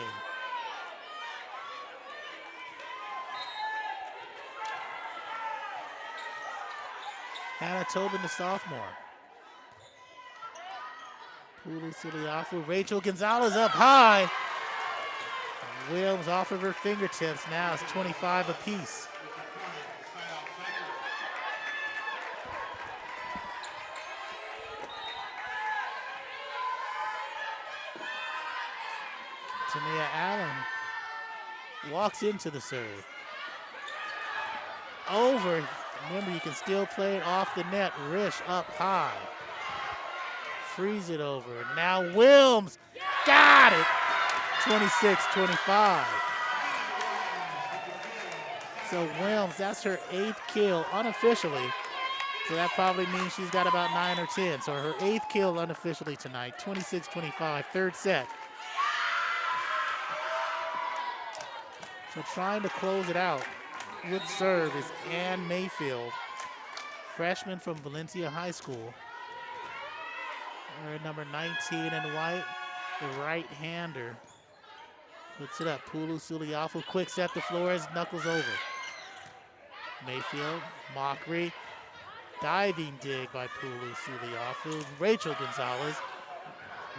Hannah Tobin, the sophomore. Pulu Suliafu, Rachel Gonzalez up high. Wilms off of her fingertips. Now it's 25 apiece. Tania Allen walks into the serve. Over. Remember, you can still play it off the net. Rish up high. Freeze it over. Now Wilms got it. 26-25. So Wilms, that's her 8th kill unofficially. So that probably means she's got about 9 or 10. So her 8th kill unofficially tonight. 26-25, third set. So trying to close it out with serve is Ann Mayfield, freshman from Valencia High School. Her number 19 in white, the right-hander. Puts it up, Pulu Suliafu, quick set to Flores, knuckles over. Mayfield, Mockery, diving dig by Pulu Suliafu. Rachel Gonzalez,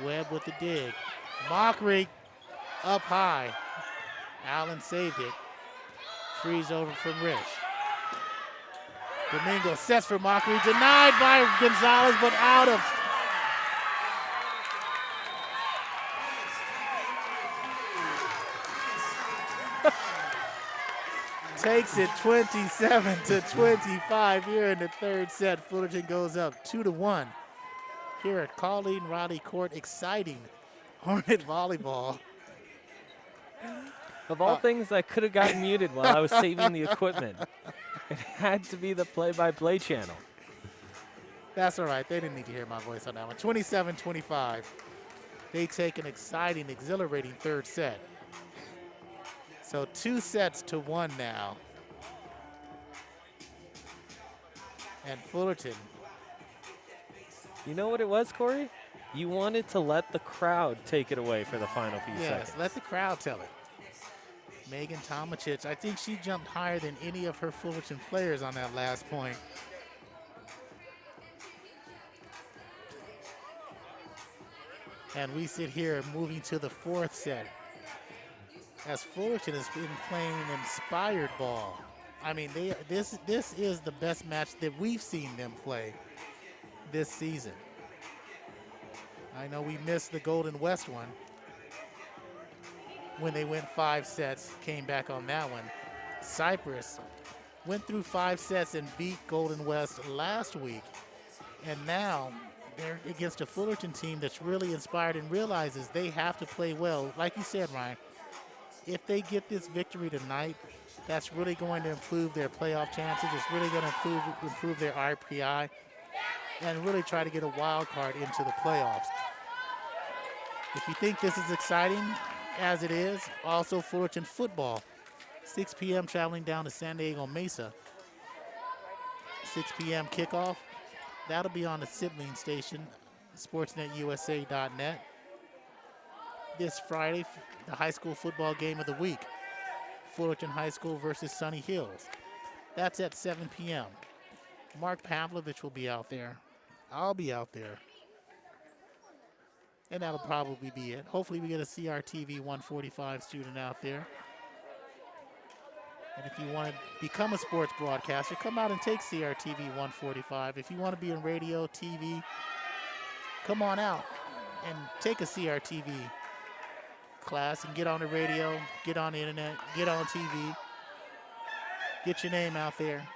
Webb with the dig. Mockery up high. Allen saved it. Freeze over from Rish. Domingo sets for Mockery, denied by Gonzalez, but out of. Takes it 27-25 here in the third set. Fullerton goes up 2-1 here at Colleen Riley Court. Exciting Hornet volleyball. Of all things, I could have gotten muted while I was saving the equipment. It had to be the play-by-play channel. That's all right. They didn't need to hear my voice on that one. 27-25. They take an exciting, exhilarating third set. So 2-1 now. And Fullerton. You know what it was, Corey? You wanted to let the crowd take it away for the final few seconds. Yes, let the crowd tell it. Megan Tomacic, I think she jumped higher than any of her Fullerton players on that last point. And we sit here moving to the fourth set as Fullerton has been playing an inspired ball. I mean, this is the best match that we've seen them play this season. I know we missed the Golden West one when they went 5 sets, came back on that one. Cypress went through 5 sets and beat Golden West last week. And now they're against a Fullerton team that's really inspired and realizes they have to play well. Like you said, Ryan, if they get this victory tonight, that's really going to improve their playoff chances. It's really going to improve their RPI and really try to get a wild card into the playoffs. If you think this is exciting, as it is, also Fullerton football. 6 p.m. traveling down to San Diego Mesa. 6 p.m. kickoff. That'll be on the sibling station, sportsnetusa.net. This Friday, the high school football game of the week. Fullerton High School versus Sunny Hills. That's at 7 p.m. Mark Pavlovich will be out there. I'll be out there. And that'll probably be it. Hopefully we get a CRTV 145 student out there. And if you want to become a sports broadcaster, come out and take CRTV 145. If you want to be in radio, TV, come on out and take a CRTV class and get on the radio, get on the internet, get on TV. Get your name out there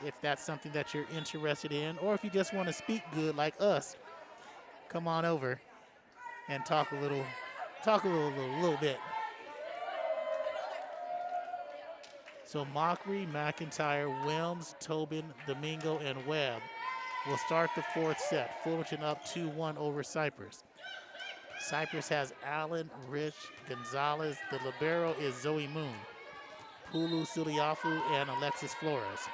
if that's something that you're interested in. Or if you just want to speak good like us, come on over and talk a little bit. So Mockery, McIntyre, Wilms, Tobin, Domingo, and Webb will start the fourth set. Fullerton up 2-1 over Cypress. Cypress has Allen, Rich, Gonzalez. The libero is Zoe Moon, Pulu Siliafu, and Alexis Flores.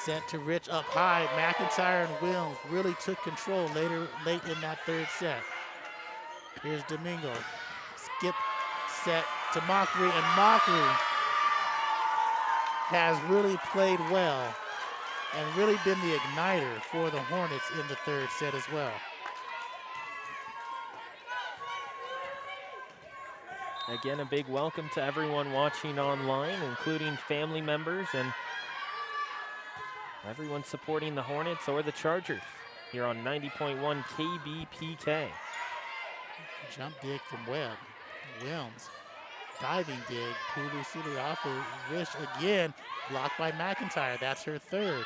Sent to Rich up high. McIntyre and Wilms really took control late in that third set. Here's Domingo. Skip set to Mockery, and Mockery has really played well and really been the igniter for the Hornets in the third set as well. Again, a big welcome to everyone watching online, including family members and everyone supporting the Hornets or the Chargers here on 90.1 KBPK. Jump dig from Webb. Wilms. Diving dig. Pulu Siliafu. Rich again. Blocked by McIntyre. That's her third.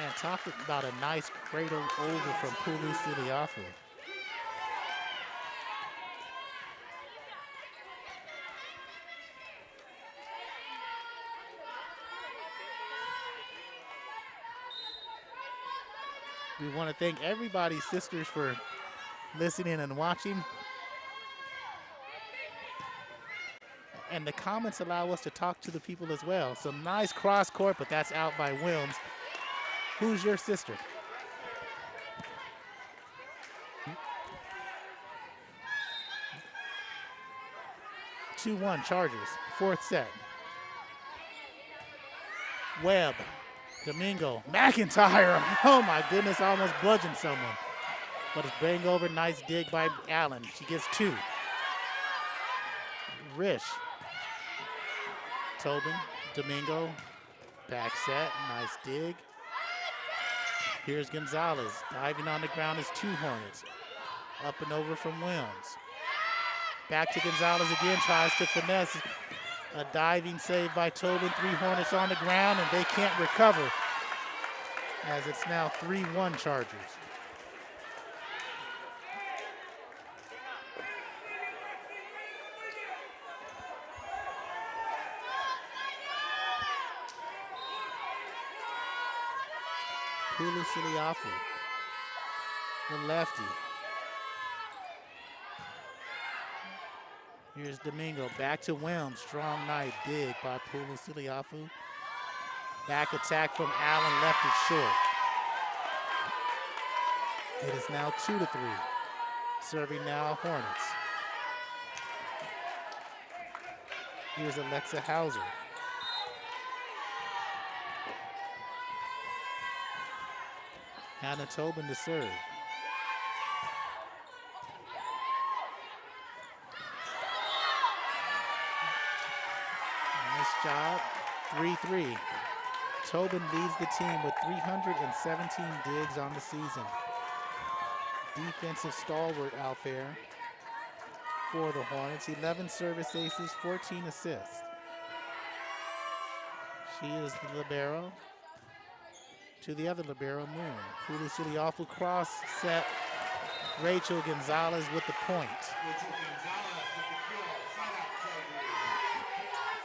And talk about a nice cradle over from Pulu Siliafu. We want to thank everybody, sisters, for listening and watching. And the comments allow us to talk to the people as well. Some nice cross court, but that's out by Wilms. Who's your sister? Hmm? 2-1 Chargers, fourth set. Webb. Domingo, McIntyre, oh my goodness, almost bludgeoned someone. But it's bang over, nice dig by Allen. She gets 2. Rish, Tobin, Domingo, back set, nice dig. Here's Gonzalez, diving on the ground is 2 Hornets. Up and over from Wilms. Back to Gonzalez again, tries to finesse. A diving save by Tobin. 3 Hornets on the ground, and they can't recover as it's now 3-1 Chargers. Hulu Siliafu, the lefty. Here's Domingo, back to Wilms. Strong night, dig by Pulu Siliafu. Back attack from Allen, left it short. It is now 2-3. Serving now Hornets. Here's Alexa Hauser. Hannah Tobin to serve. Nice job, 3-3. Tobin leads the team with 317 digs on the season. Defensive stalwart out there for the Hornets. 11 service aces, 14 assists. She is the libero. To the other libero, Moon. Pulu Siliafu cross set. Rachel Gonzalez with the point.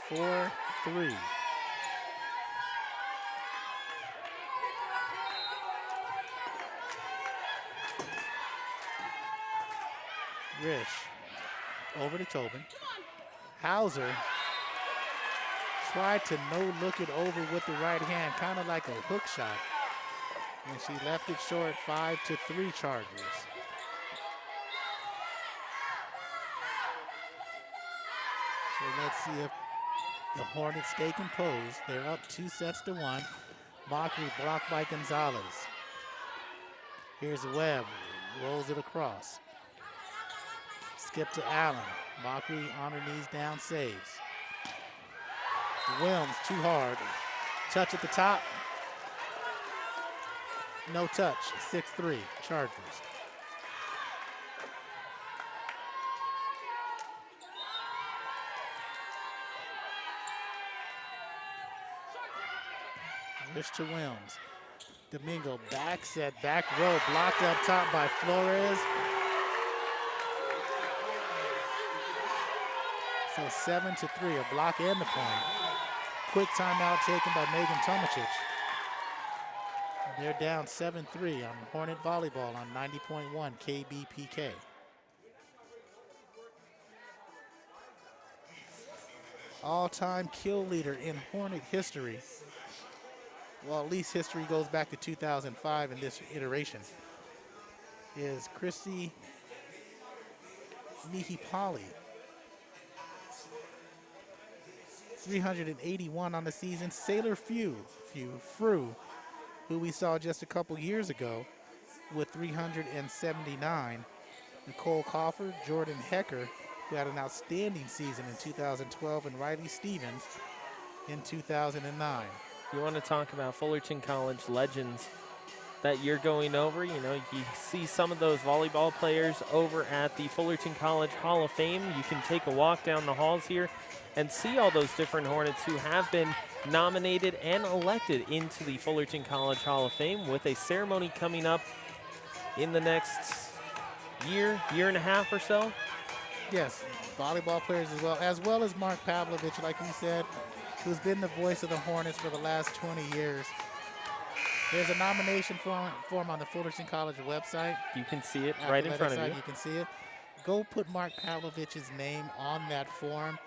4-3. Rish over to Tobin. Hauser tried to no-look it over with the right hand, kind of like a hook shot. And she left it short, 5-3 Chargers. So let's see if the Hornets stay composed. They're up 2-1. Mockery blocked by Gonzalez. Here's Webb, rolls it across. Skip to Allen. Mockery on her knees down, saves. Wilms too hard. Touch at the top. No touch. 6-3 Chargers. Rish to Wilms. Domingo back set, back row, blocked up top by Flores. So 7-3, a block and the point. Quick timeout taken by Megan Tomasic. They're down 7-3 on Hornet Volleyball on 90.1 KBPK. All-time kill leader in Hornet history. Well, at least history goes back to 2005 in this iteration. Is Christy Mihipali. 381 on the season. Sailor Frew, who we saw just a couple years ago with 379. Nicole Coffer, Jordan Hecker, who had an outstanding season in 2012, and Riley Stevens in 2009. You want to talk about Fullerton College legends that you're going over. You know, you see some of those volleyball players over at the Fullerton College Hall of Fame. You can take a walk down the halls here and see all those different Hornets who have been nominated and elected into the Fullerton College Hall of Fame, with a ceremony coming up in the next year and a half or so. Yes, volleyball players as well as Mark Pavlovich, like we said, who's been the voice of the Hornets for the last 20 years. There's a nomination form on the Fullerton College website. You can see it right in front of you. You can see it. Go put Mark Pavlovich's name on that form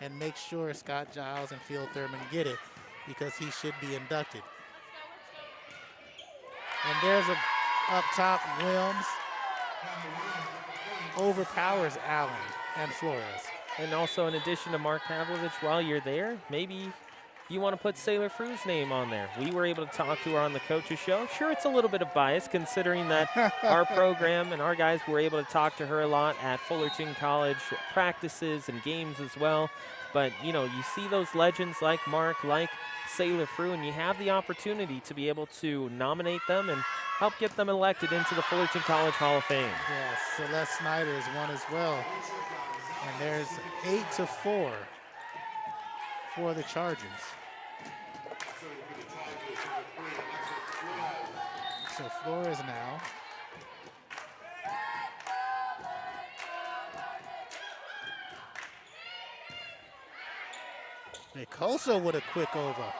and make sure Scott Giles and Phil Thurman get it, because he should be inducted. And there's up top, Wilms overpowers Allen and Flores. And also, in addition to Mark Pavlovich, while you're there, maybe you want to put Sailor Frew's name on there. We were able to talk to her on the coach's show. Sure, it's a little bit of bias considering that our program and our guys were able to talk to her a lot at Fullerton College practices and games as well. But, you know, you see those legends like Mark, like Sailor Frew, and you have the opportunity to be able to nominate them and help get them elected into the Fullerton College Hall of Fame. Yes, Celeste Snyder is one as well. And there's 8-4 for the Chargers. So Flores now. Nicoso with a quick over.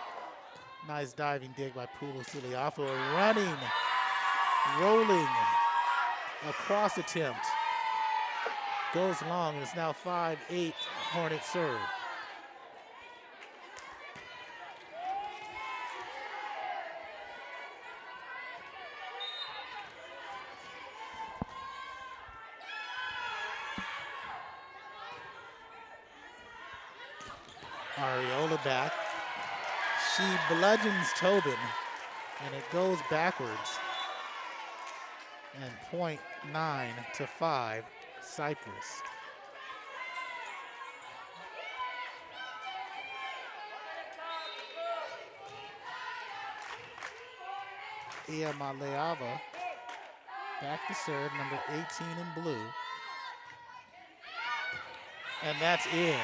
Nice diving dig by Pulu Suliafu. Running, rolling, across attempt. Goes long, and it's now 5-8 Hornet serve. Ariola back. She bludgeons Tobin, and it goes backwards. And point 9 to 5, Cypress. Ia Maleava back to serve, number 18 in blue. And that's in.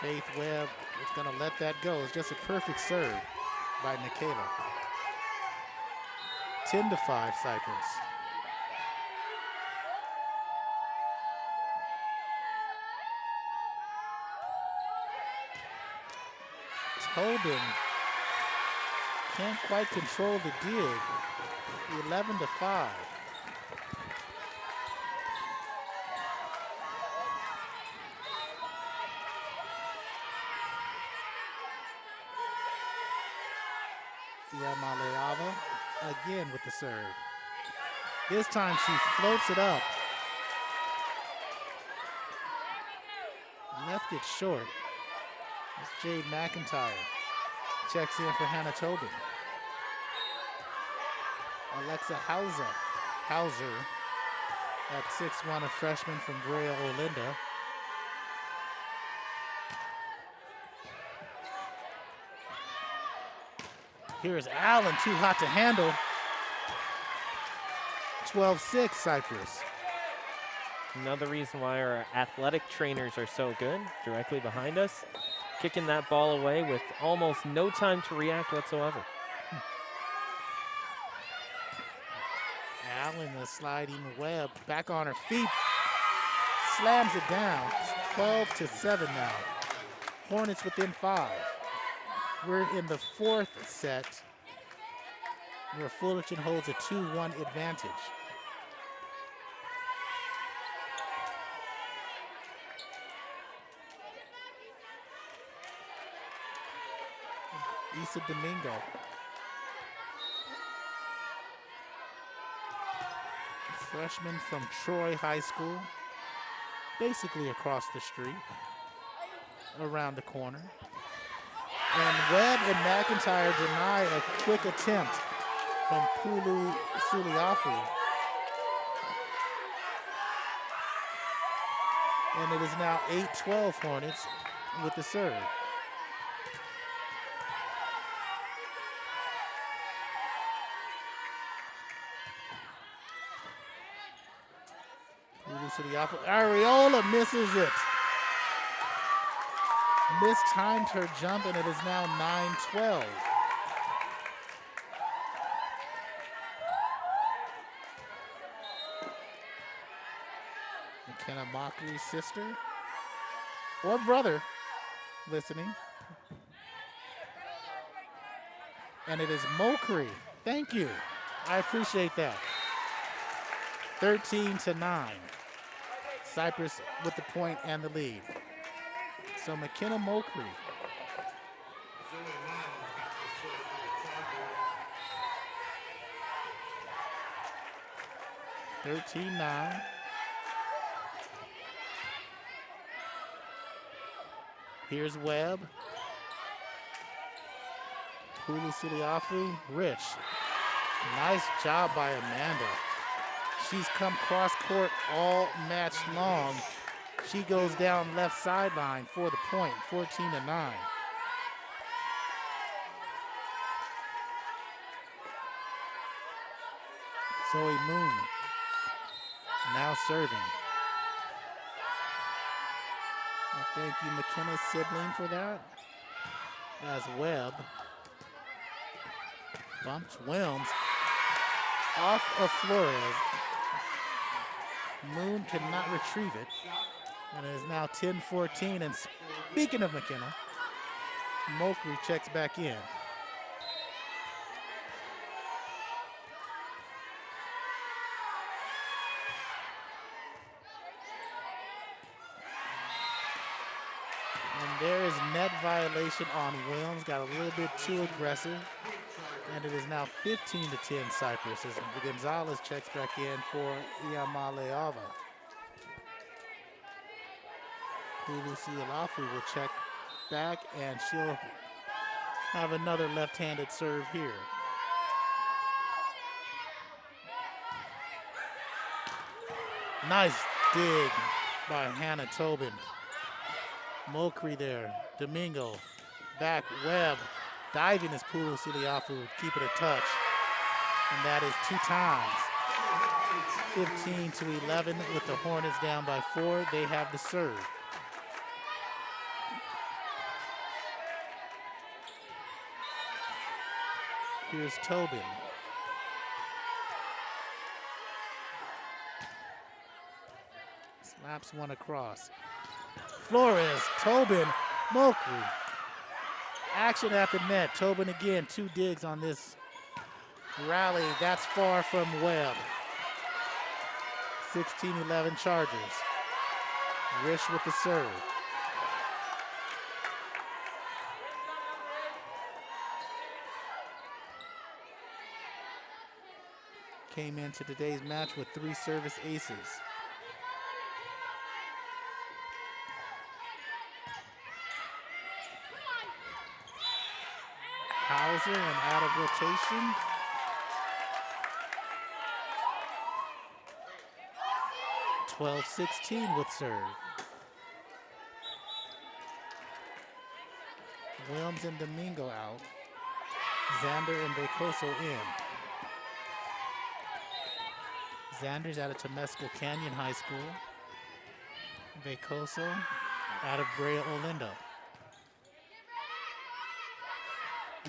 Faith Webb is going to let that go. It's just a perfect serve by Nikayla. 10 to 5, Cypress. Tobin can't quite control the dig. 11 to 5. Yamaleava again with the serve. This time she floats it up. Left it short. It's Jade McIntyre. Checks in for Hannah Tobin. Alexa Hauser at 6'1", a freshman from Brea Olinda. Here's Allen, too hot to handle. 12-6, Cypress. Another reason why our athletic trainers are so good, directly behind us, kicking that ball away with almost no time to react whatsoever. Allen, the sliding Webb, back on her feet, slams it down. 12 to 7 now. Hornets within 5. We're in the 4th set, where Fullerton holds a 2-1 advantage. Issa Domingo. Freshman from Troy High School, basically across the street, around the corner. And Webb and McIntyre deny a quick attempt from Pulu Suliafu. And it is now 8-12 Hornets with the serve. Pulu Suliafu. Ariola misses it. Mistimed her jump, and it is now 9-12. McKenna Mockery's sister or brother listening. And it is Mockery. Thank you. I appreciate that. 13 to 9. Cypress with the point and the lead. So McKenna Mockery. (13-9). Here's Webb. Pulu Suliafu, Rich. Nice job by Amanda. She's come cross court all match long. She goes down left sideline for the point, 14-9. Zoe Moon now serving. Thank you, McKenna's sibling, for that. As Webb bumps Wilms off of Flores. Moon cannot retrieve it. And it is now 10-14. And speaking of McKenna, Mokri checks back in. And there is net violation on Wilms. Got a little bit too aggressive. And it is now 15-10 Cypress as Gonzalez checks back in for Iamaleava. Lucy Alafu will check back, and she'll have another left-handed serve here. Nice dig by Hannah Tobin. Mokri there, Domingo, back, Webb. Diving is Pulu Siliafu, keep it a touch. And that is 2 times. 15-11 with the Hornets down by 4. They have the serve. Here's Tobin. Slaps one across. Flores, Tobin, Mokri. Action at the net. Tobin again, 2 digs on this rally. That's far from Webb. 16-11 Chargers. Risch with the serve. Came into today's match with 3 service aces. Hauser and out of rotation. (12-16) with serve. Wilms and Domingo out. Xander and Becoso in. Xander's out of Temescal Canyon High School. Becoso out of Brea Olindo.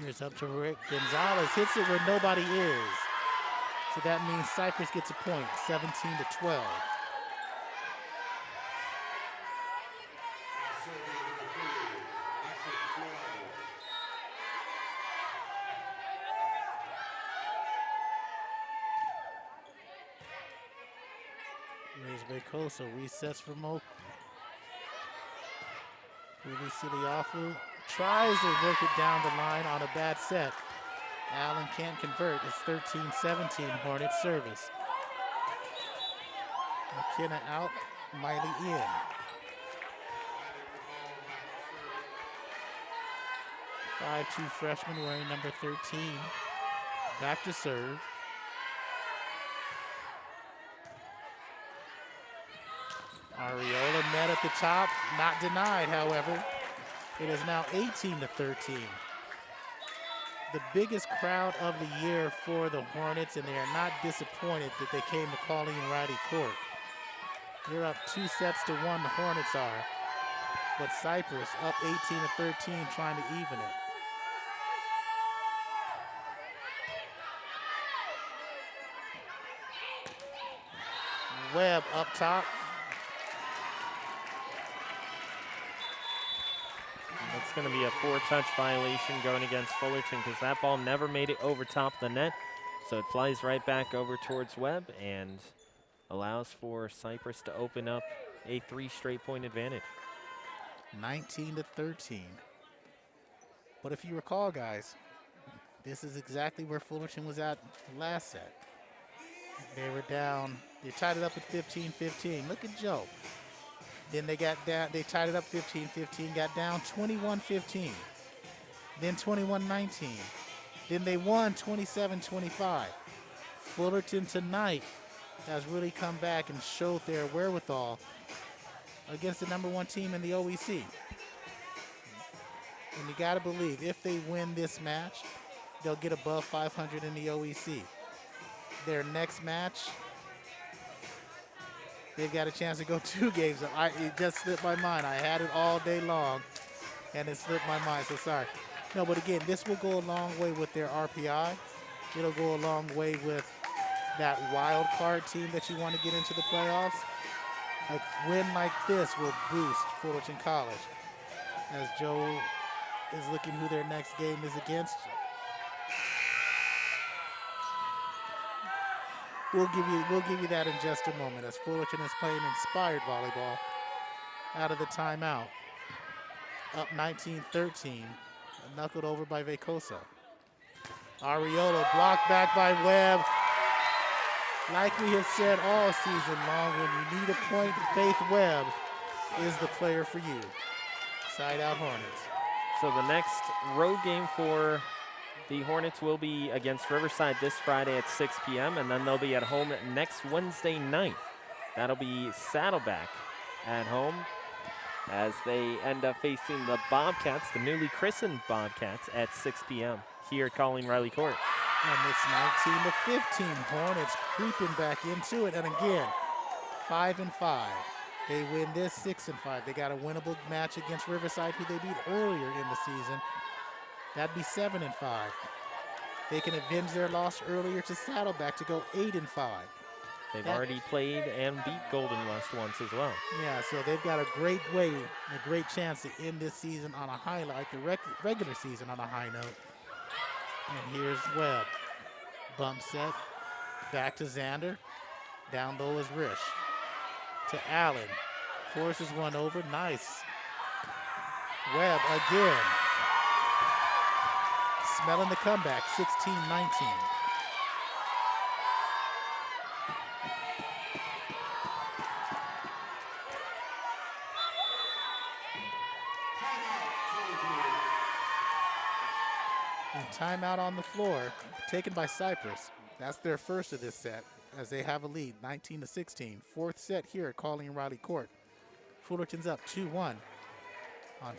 Here's up to Rick Gonzalez. Hits it where nobody is. So that means Cypress gets a point, 17-12. Here's Becoso, resets for Moke. Ruby Siliafu tries to work it down the line on a bad set. Allen can't convert. It's 13-17 Hornets service. McKenna out, Miley in. (5'2" freshman wearing number 13. Back to serve. Ariola net at the top, not denied, however. It is now 18-13. The biggest crowd of the year for the Hornets, and they are not disappointed that they came to Colleen Riley Court. They're up 2-1, the Hornets are. But Cypress up 18-13, trying to even it. Webb up top. It's going to be a 4-touch violation going against Fullerton because that ball never made it over top of the net. So it flies right back over towards Webb and allows for Cypress to open up a 3 straight point advantage. 19-13. But if you recall, guys, this is exactly where Fullerton was at last set. They were down, they tied it up at 15-15. Look at Joe. Then they got down, they tied it up 15-15, got down 21-15. Then 21-19. Then they won 27-25. Fullerton tonight has really come back and showed their wherewithal against the #1 team in the OEC. And you gotta believe, if they win this match, they'll get above 500 in the OEC. Their next match they've got a chance to go 2 games up. It just slipped my mind. I had it all day long, and it slipped my mind, so sorry. No, but again, this will go a long way with their RPI. It'll go a long way with that wild card team that you want to get into the playoffs. A win like this will boost Fullerton College. As Joe is looking who their next game is against. We'll give you that in just a moment as Fullerton is playing inspired volleyball out of the timeout. Up 19-13, knuckled over by Vacosa. Ariolo blocked back by Webb. Like we have said all season long, when you need a point, Faith Webb is the player for you. Side out Hornets. So the next road game for the Hornets will be against Riverside this Friday at 6 p.m. and then they'll be at home next Wednesday night. That'll be Saddleback at home as they end up facing the Bobcats, the newly christened Bobcats, at 6 p.m. here at Colleen Riley Court. And it's 19-15. Hornets creeping back into it. And again, 5-5. They win this 6-5. They got a winnable match against Riverside, who they beat earlier in the season. That'd be 7-5. They can avenge their loss earlier to Saddleback to go 8-5. They've already played and beat Golden West once as well. Yeah, so they've got a great way, a great chance to end this season on a high, like the regular season on a high note. And here's Webb. Bump set. Back to Xander. Down low is Rish. To Allen. Forces one over. Nice. Webb again. Smelling the comeback. 16-19. Timeout on the floor, taken by Cypress. That's their first of this set, as they have a lead, 19-16. Fourth set here at Colleen Riley Court. Fullerton's up 2-1 on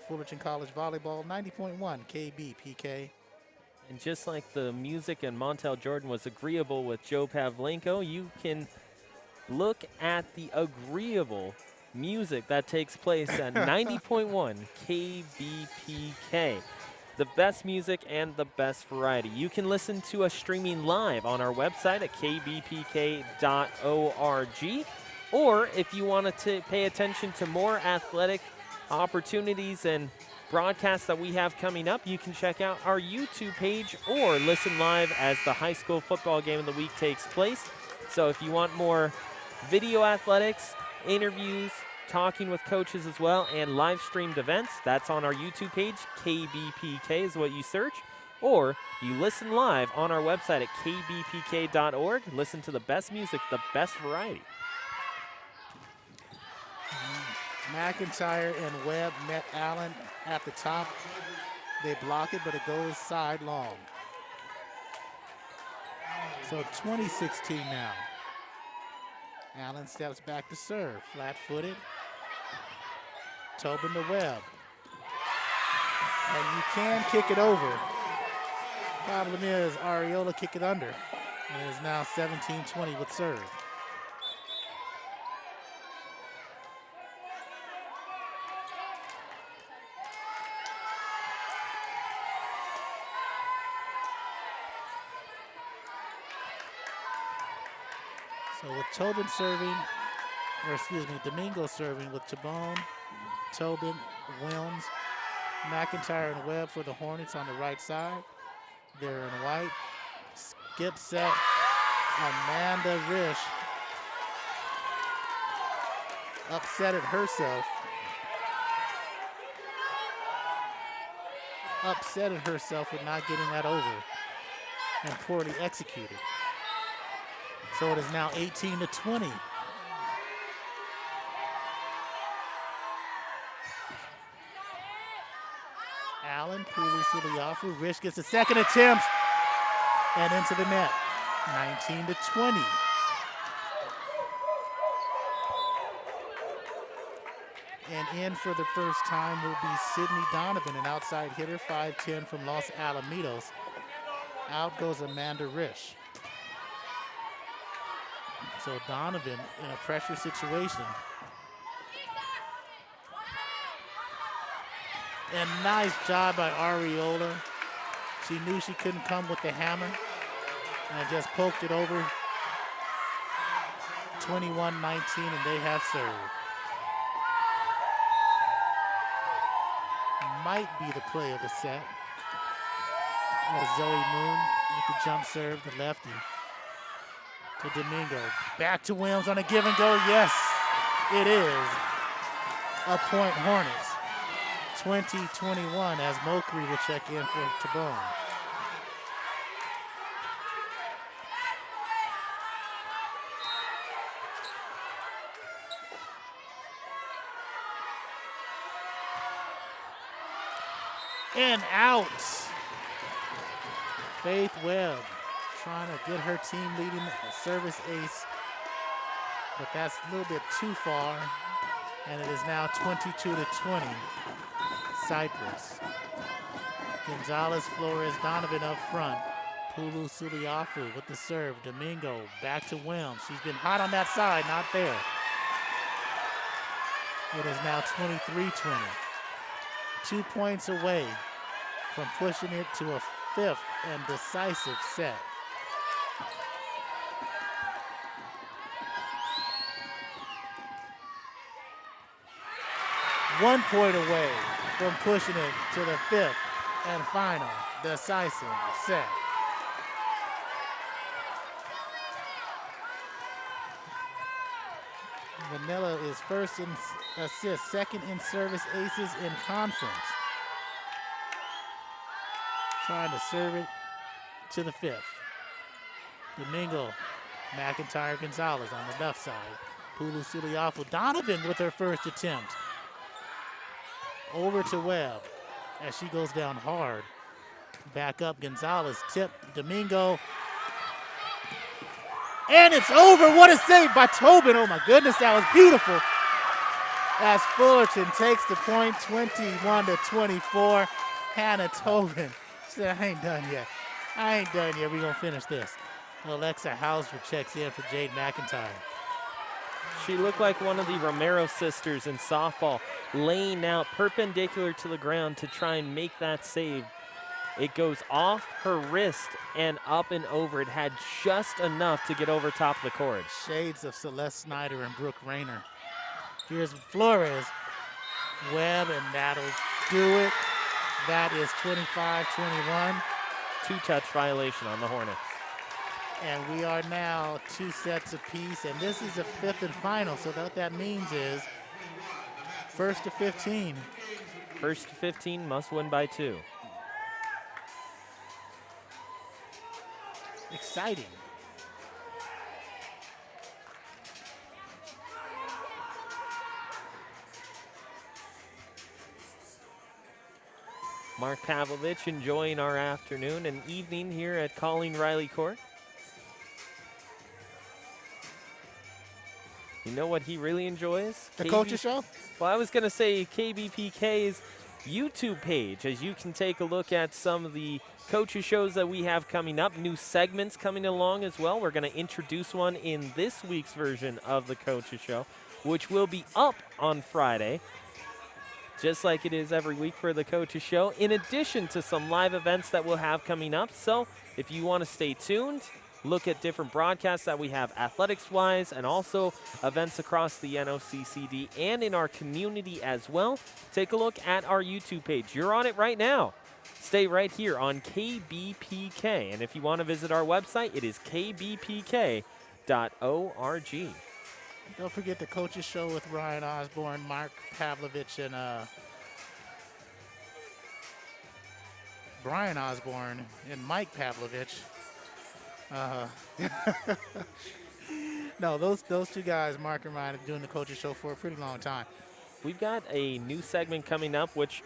Fullerton College Volleyball, 90.1 KBPK. And just like the music in Montel Jordan was agreeable with Joe Pavlenko, you can look at the agreeable music that takes place at 90.1 KBPK. The best music and the best variety. You can listen to us streaming live on our website at kbpk.org. Or if you want to pay attention to more athletic opportunities and broadcasts that we have coming up, you can check out our YouTube page or listen live as the high school football game of the week takes place. So if you want more video athletics, interviews, talking with coaches as well, and live streamed events, that's on our YouTube page. KBPK is what you search, or you listen live on our website at kbpk.org. Listen to the best music, the best variety. McIntyre and Webb met Allen at the top. They block it, but it goes sidelong. So 20-16 now. Allen steps back to serve, flat-footed. Tobin to Webb. And you can kick it over. Problem is, Ariola kick it under. And it is now 17-20 with serve. So with Tobin serving, or excuse me, Domingo serving with Chabon, Tobin, Wilms, McIntyre, and Webb for the Hornets on the right side. They're in white. Skip set, Amanda Rish upsetted herself. Upsetted herself with not getting that over and poorly executed. So it is now 18-20. Allen, Pooley, Suliafu. Rish gets a second attempt and into the net. 19-20. And in for the first time will be Sydney Donovan, an outside hitter, 5'10" from Los Alamitos. Out goes Amanda Rish. So Donovan in a pressure situation. And nice job by Ariola. She knew she couldn't come with the hammer and just poked it over. 21-19, and they have served. Might be the play of the set. As Zoe Moon with the jump serve, the lefty. To Domingo. Back to Williams on a give and go. Yes, it is a point Hornets. 20-21 as Mokri will check in for Tabone. And out. Faith Webb trying to get her team leading a service ace, but that's a little bit too far, and it is now 22-20. Cypress. Gonzalez, Flores, Donovan up front. Pulu Suliafu with the serve. Domingo back to Williams. She's been hot on that side, not there. It is now 23-20. 2 points away from pushing it to a fifth and decisive set. One point away from pushing it to the fifth and final decisive set. Vanilla is first in assists, second in service aces in conference. Trying to serve it to the fifth. Domingo, McIntyre, Gonzalez on the left side. Pulu Suliafu, Donovan with her first attempt. Over to Webb as she goes down hard. Back up, Gonzalez, tip, Domingo. And it's over. What a save by Tobin. Oh my goodness, that was beautiful. As Fullerton takes the point, 21-24. Hannah Tobin said, I ain't done yet. I ain't done yet. We're going to finish this. Alexa Hausler checks in for Jade McIntyre. She looked like one of the Romero sisters in softball, laying out perpendicular to the ground to try and make that save. It goes off her wrist and up and over. It had just enough to get over top of the court. Shades of Celeste Snyder and Brooke Rayner. Here's Flores. Webb, and that'll do it. That is 25-21. Two-touch violation on the Hornets. And we are now 2 sets apiece, and this is a fifth and final. So what that means is first to 15. First to 15 must win by 2. Exciting. Mark Pavlovich enjoying our afternoon and evening here at Colleen Riley Court. You know what he really enjoys? The Coaches Show? Well, I was going to say KBPK's YouTube page, as you can take a look at some of the Coaches Shows that we have coming up, new segments coming along as well. We're going to introduce one in this week's version of the Coaches Show, which will be up on Friday, just like it is every week for the Coaches Show, in addition to some live events that we'll have coming up. So if you want to stay tuned, look at different broadcasts that we have athletics-wise and also events across the NOCCD and in our community as well. Take a look at our YouTube page. You're on it right now. Stay right here on KBPK. And if you want to visit our website, it is kbpk.org. Don't forget the Coaches Show with Ryan Osborne, Mark Pavlovich, and Brian Osborne and Mike Pavlovich. No, those two guys, Mark and Ryan, have been doing the Coaches Show for a pretty long time. We've got a new segment coming up, which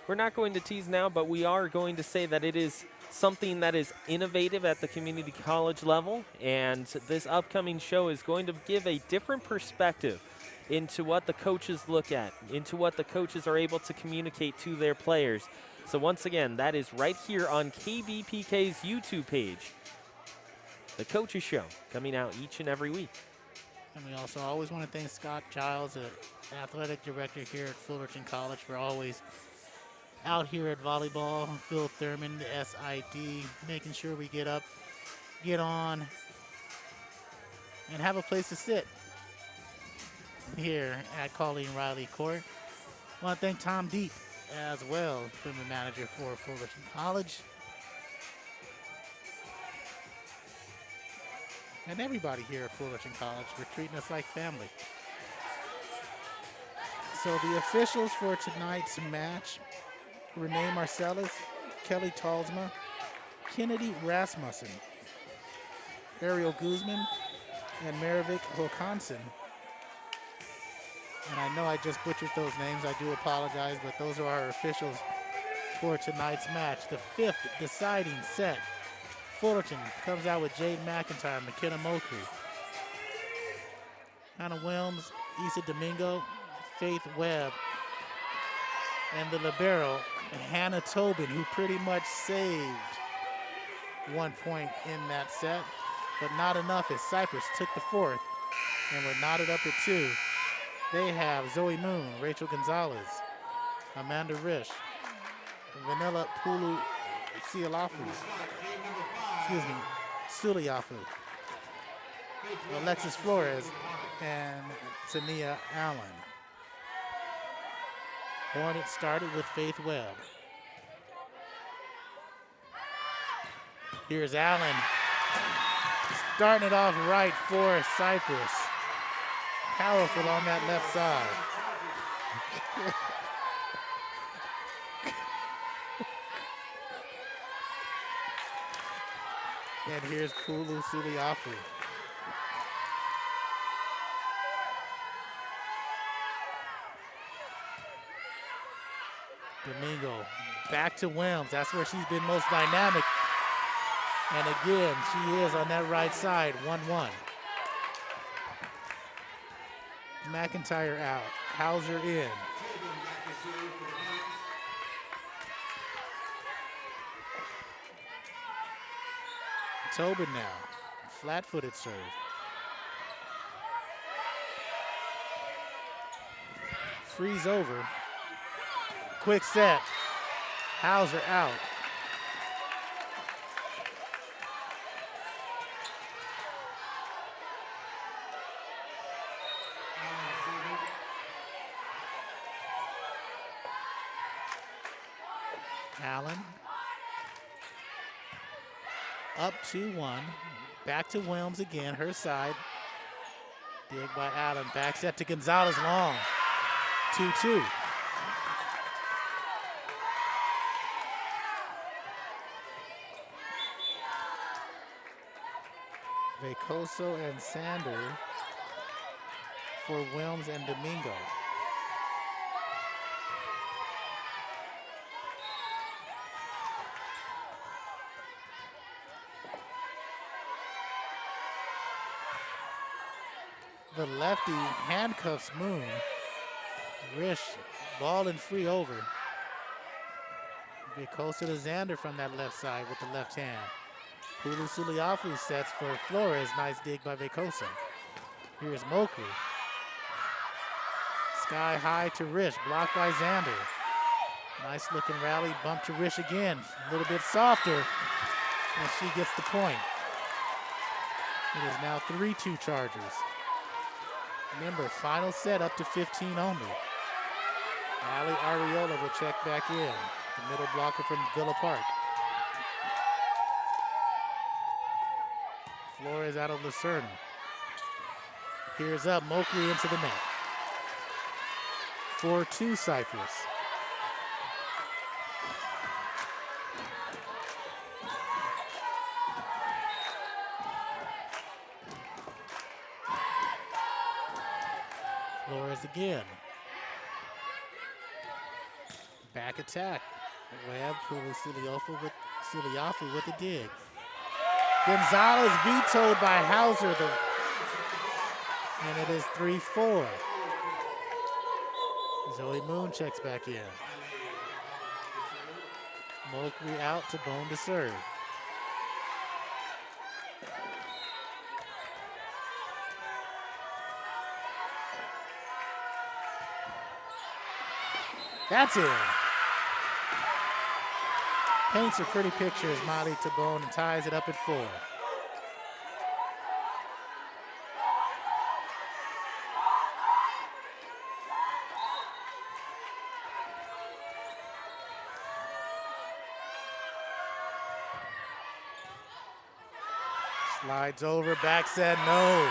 we're not going to tease now, but we are going to say that it is something that is innovative at the community college level, and this upcoming show is going to give a different perspective into what the coaches look at, into what the coaches are able to communicate to their players. So once again, that is right here on KBPK's YouTube page. The Coaches Show coming out each and every week. And we also always want to thank Scott Giles, the athletic director here at Fullerton College, for always out here at volleyball. Phil Thurman, the SID, making sure we get up, get on, and have a place to sit here at Colleen Riley Court. I want to thank Tom Deep as well, tournament manager for Fullerton College. And everybody here at Fullerton College for treating us like family. So the officials for tonight's match: Renee Marcellus, Kelly Talsma, Kennedy Rasmussen, Ariel Guzman, and Maravik Håkansson. And I know I just butchered those names. I do apologize, but those are our officials for tonight's match. The fifth deciding set. Fullerton comes out with Jade McIntyre, McKenna Mokri, Hannah Wilms, Issa Domingo, Faith Webb, and the libero, Hannah Tobin, who pretty much saved 1 point in that set, but not enough as Cypress took the fourth and were knotted up at 2. They have Zoe Moon, Rachel Gonzalez, Amanda Risch, Vanilla Pulu Suliafu, Alexis Flores, and Tania Allen. Hornet started with Faith Webb. Here's Allen, starting it off right for Cypress. Powerful on that left side. And here's Pulu Suliafu. Domingo back to Wilms. That's where she's been most dynamic. And again, she is on that right side, 1-1. McIntyre out, Hauser in. Tobin now, flat-footed serve. Freeze over. Quick set. Hauser out. Allen. Up 2-1. Back to Wilms again, her side. Dig by Allen. Back set to Gonzalez long. 2-2. Vecoso and Sander for Wilms and Domingo. The lefty handcuffs Moon. Risch, ball and free over. Vecosa to Xander from that left side with the left hand. Pulu Suliafu sets for Flores. Nice dig by Vecosa. Here's Mokri. Sky high to Risch, blocked by Xander. Nice looking rally, bump to Risch again. A little bit softer, and she gets the point. It is now 3-2 Chargers. Remember, final set up to 15 only. Ali Ariola will check back in. The middle blocker from Villa Park. Flores out of Lucerna. Here's up, Mokri into the net. 4-2 Cypress. Flores again. Back attack. Webb, Pulu Suliafu with a dig. Gonzalez vetoed by Hauser, and it is 3-4. Zoe Moon checks back in. Mokri out to Bone to serve. That's it. Paints a pretty picture as Molly Tabone and ties it up at 4. Slides over, back set, no.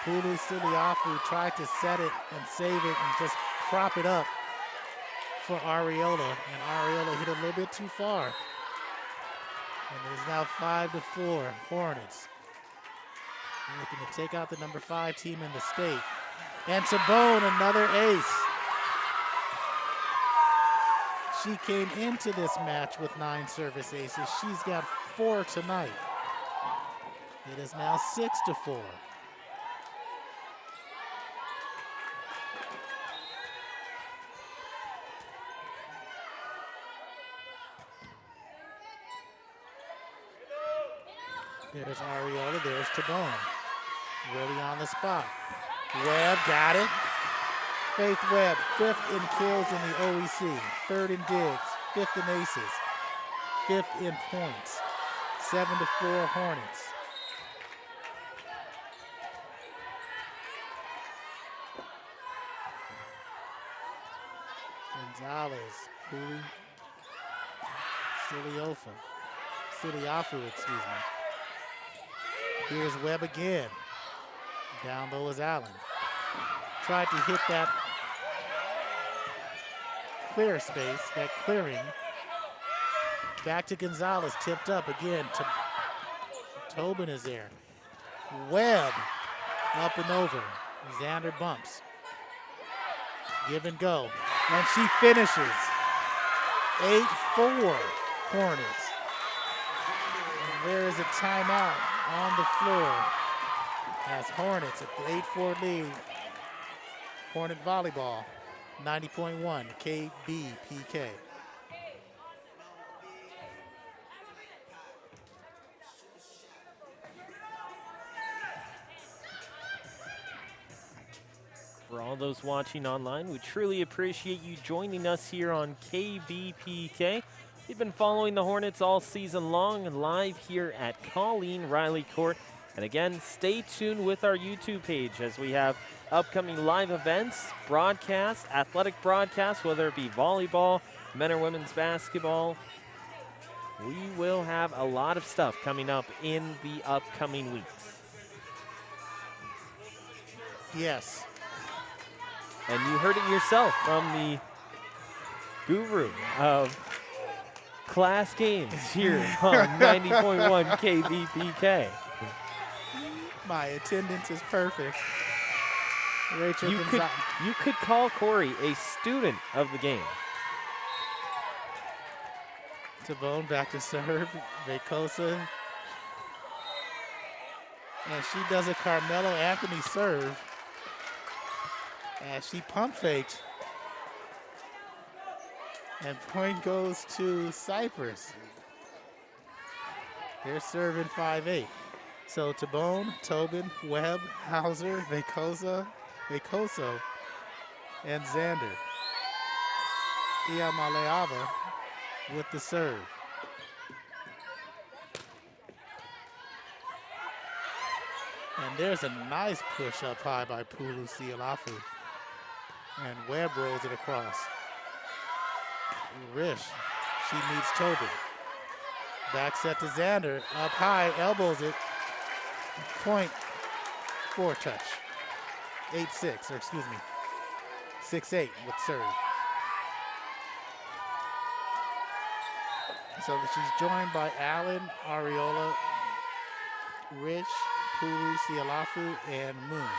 Pulu Suliafu tried to set it and save it and just prop it up for Ariola, and Ariola hit a little bit too far. And it is now 5-4 Hornets. Looking to take out the number 5 team in the state. And Tabone, another ace. She came into this match with 9 service aces. She's got 4 tonight. It is now 6-4. There's Ariola, there's Tabone. Really on the spot. Webb got it. Faith Webb, 5th in kills in the OEC, 3rd in digs, 5th in aces, 5th in points. 7-4 Hornets. Gonzalez, Puli, Suliafu, excuse me. Here's Webb again. Down low is Allen. Tried to hit that clear space, that clearing. Back to Gonzalez, tipped up again. Tobin is there. Webb up and over. Xander bumps. Give and go. And she finishes. 8-4 Hornets. And there is a timeout on the floor as Hornets at the 8-4 lead. Hornet volleyball, 90.1 KBPK. For all those watching online, we truly appreciate you joining us here on KBPK. We've been following the Hornets all season long and live here at Colleen Riley Court. And again, stay tuned with our YouTube page as we have upcoming live events, broadcasts, athletic broadcasts, whether it be volleyball, men or women's basketball. We will have a lot of stuff coming up in the upcoming weeks. Yes. And you heard it yourself from the guru of class games here on 90.1 KVPK. My attendance is perfect. Rachel You could call Corey a student of the game. Tabone back to serve. Vecosa. And she does a Carmelo Anthony serve as she pump faked. And point goes to Cypress. They're serving 5-8. So Tabone, Tobin, Webb, Hauser, Vecoso, and Xander. Iamaleava with the serve. And there's a nice push up high by Pulu Sialafu. And Webb rolls it across. Rish, she meets Tobin. Back set to Xander, up high, elbows it. Point, 4 touch. 8-6, or excuse me, 6-8 with serve. So she's joined by Allen, Ariola, Rich, Pulu, Sialafu, and Moon.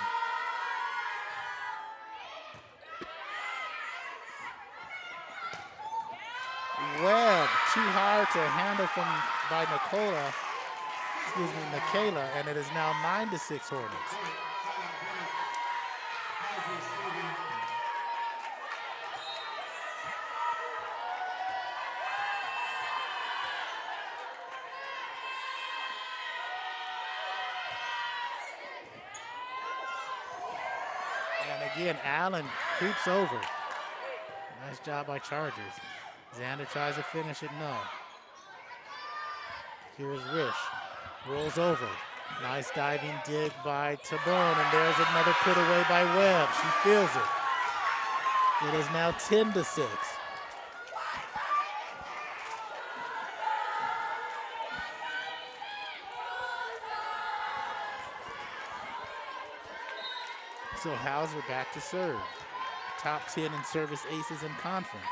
Webb, too hard to handle by Michaela, and it is now 9-6 Hornets. And again, Allen creeps over. Nice job by Chargers. Xander tries to finish it, no. Here's Rish. Rolls over. Nice diving dig by Tabone, and there's another put away by Webb. She feels it. It is now 10-6. So Hauser back to serve. Top 10 in service aces in conference.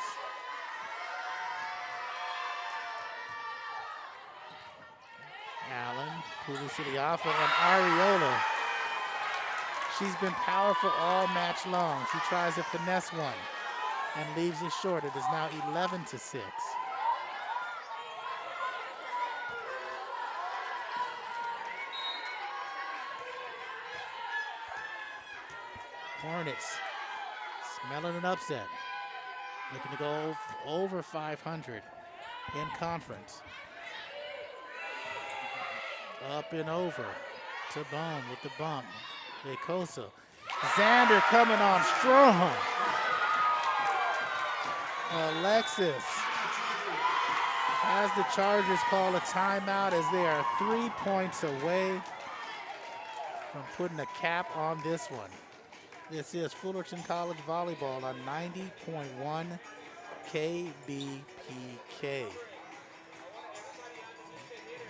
Allen, Pulisiliafa, and Ariola. She's been powerful all match long. She tries to finesse one and leaves it short. It is now 11-6. Hornets smelling an upset. Looking to go over 500 in conference. Up and over to Bone with the bump. Vekosa. Xander coming on strong. Alexis has the Chargers call a timeout as they are 3 points away from putting a cap on this one. This is Fullerton College Volleyball on 90.1 KBPK.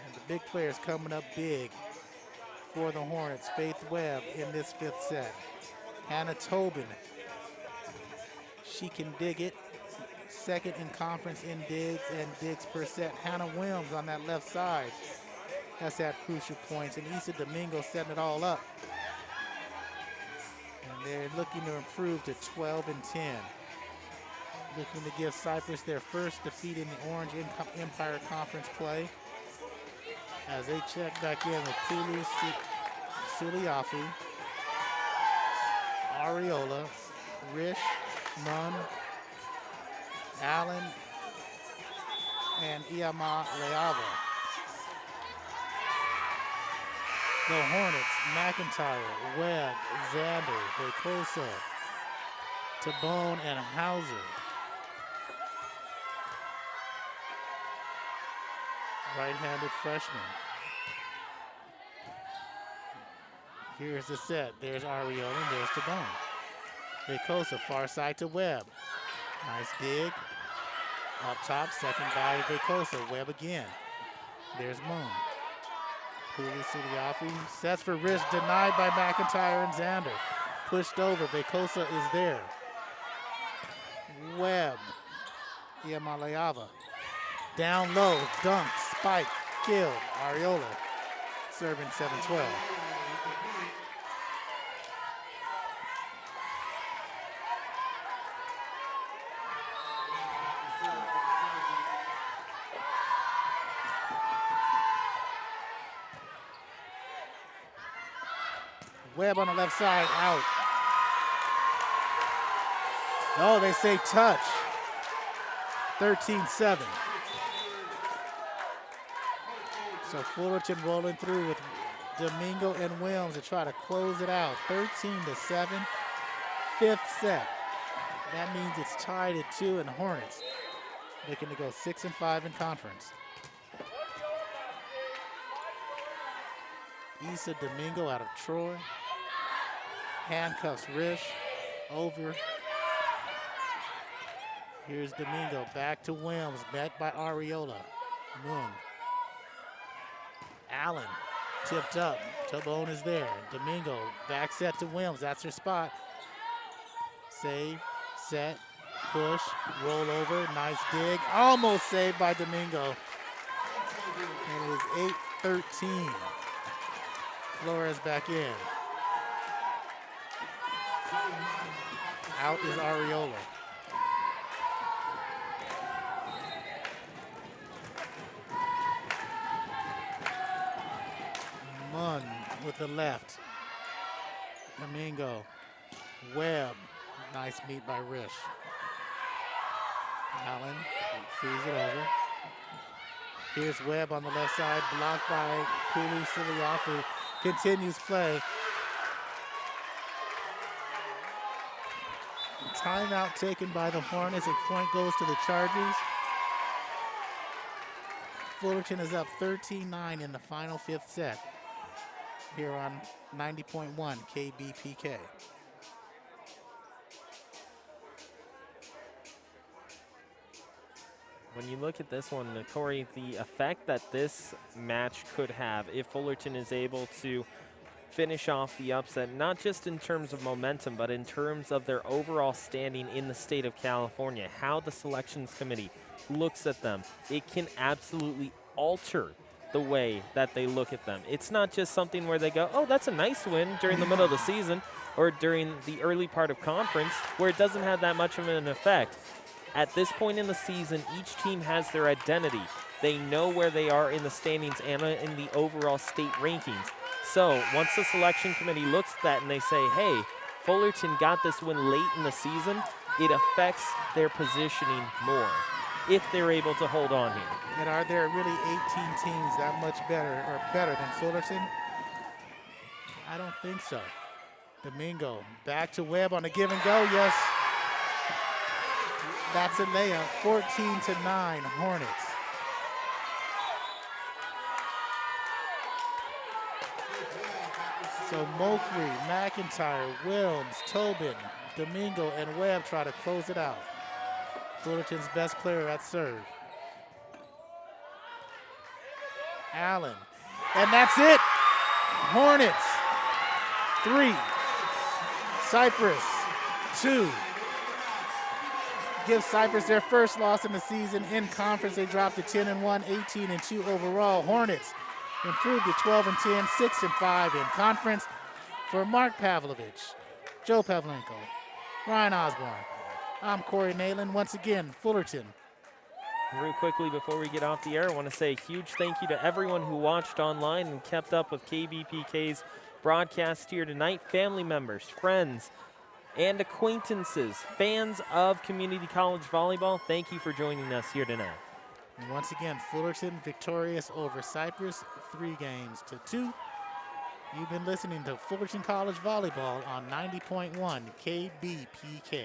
And the big players coming up big for the Hornets. Faith Webb in this fifth set. Hannah Tobin, she can dig it. Second in conference in digs and digs per set. Hannah Williams on that left side has had crucial points, and Issa Domingo setting it all up. And they're looking to improve to 12-10. Looking to give Cypress their first defeat in the Orange Empire Conference play. As they check back in with Pulu Suliafi, Ariola, Rish, Munn, Allen, and Iama Leava. The Hornets, McIntyre, Webb, Xander, Vekosa, Tabone, and Hauser. Right-handed freshman. Here's the set. There's Ariola and there's Tabone. Vekosa, far side to Webb. Nice dig. Up top, second by Vekosa. Webb again. There's Moon. Pulu Suliafi sets for Rish, denied by McIntyre and Xander. Pushed over, Vekosa is there. Webb, Iamaleava. Down low, dunk, spike, kill. Ariola serving 7-12. Webb on the left side, out. Oh, they say touch. 13-7. So Fullerton rolling through with Domingo and Williams to try to close it out. 13-7, fifth set. That means it's tied at 2 and Hornets looking to go 6-5 in conference. Issa Domingo out of Troy. Handcuffs Rish, over. Here's Domingo, back to Williams, met by Ariola. Moon. Allen, tipped up, Tabone is there. Domingo, back set to Williams, that's her spot. Save, set, push, roll over, nice dig. Almost saved by Domingo. And it is 8-13. Flores back in. Out is Ariola. Munn with the left. Domingo. Webb. Nice meet by Rish. Allen sees it over. Here's Webb on the left side, blocked by Pulu Siliafu. Continues play. Timeout taken by the Hornets. A point goes to the Chargers. Fullerton is up 13-9 in the final fifth set here on 90.1 KBPK. When you look at this one, Corey, the effect that this match could have if Fullerton is able to finish off the upset, not just in terms of momentum, but in terms of their overall standing in the state of California, how the selections committee looks at them, it can absolutely alter the way that they look at them. It's not just something where they go, oh, that's a nice win during the middle of the season or during the early part of conference, where it doesn't have that much of an effect. At this point in the season, each team has their identity. They know where they are in the standings and in the overall state rankings. So once the selection committee looks at that and they say, hey, Fullerton got this win late in the season, it affects their positioning more if they're able to hold on here. And are there really 18 teams that much better than Fullerton? I don't think so. Domingo back to Webb on a give and go, yes. That's a layup, 14-9 Hornets. So Mokrey, McIntyre, Wilms, Tobin, Domingo, and Webb try to close it out. Fullerton's best player at serve. Allen, and that's it. Hornets, 3. Cypress, 2. Gives Cypress their first loss in the season. In conference, they dropped to 10-1, 18-2 overall. Hornets improved to 12-10, 6-5 in conference. For Mark Pavlovich, Joe Pavlenko, Ryan Osborne, I'm Corey Nalen. Once again, Fullerton. Real quickly before we get off the air, I want to say a huge thank you to everyone who watched online and kept up with KBPK's broadcast here tonight. Family members, friends, and acquaintances, fans of community college volleyball, thank you for joining us here tonight. And once again, Fullerton victorious over Cypress, 3-2. You've been listening to Fullerton College Volleyball on 90.1 KBPK.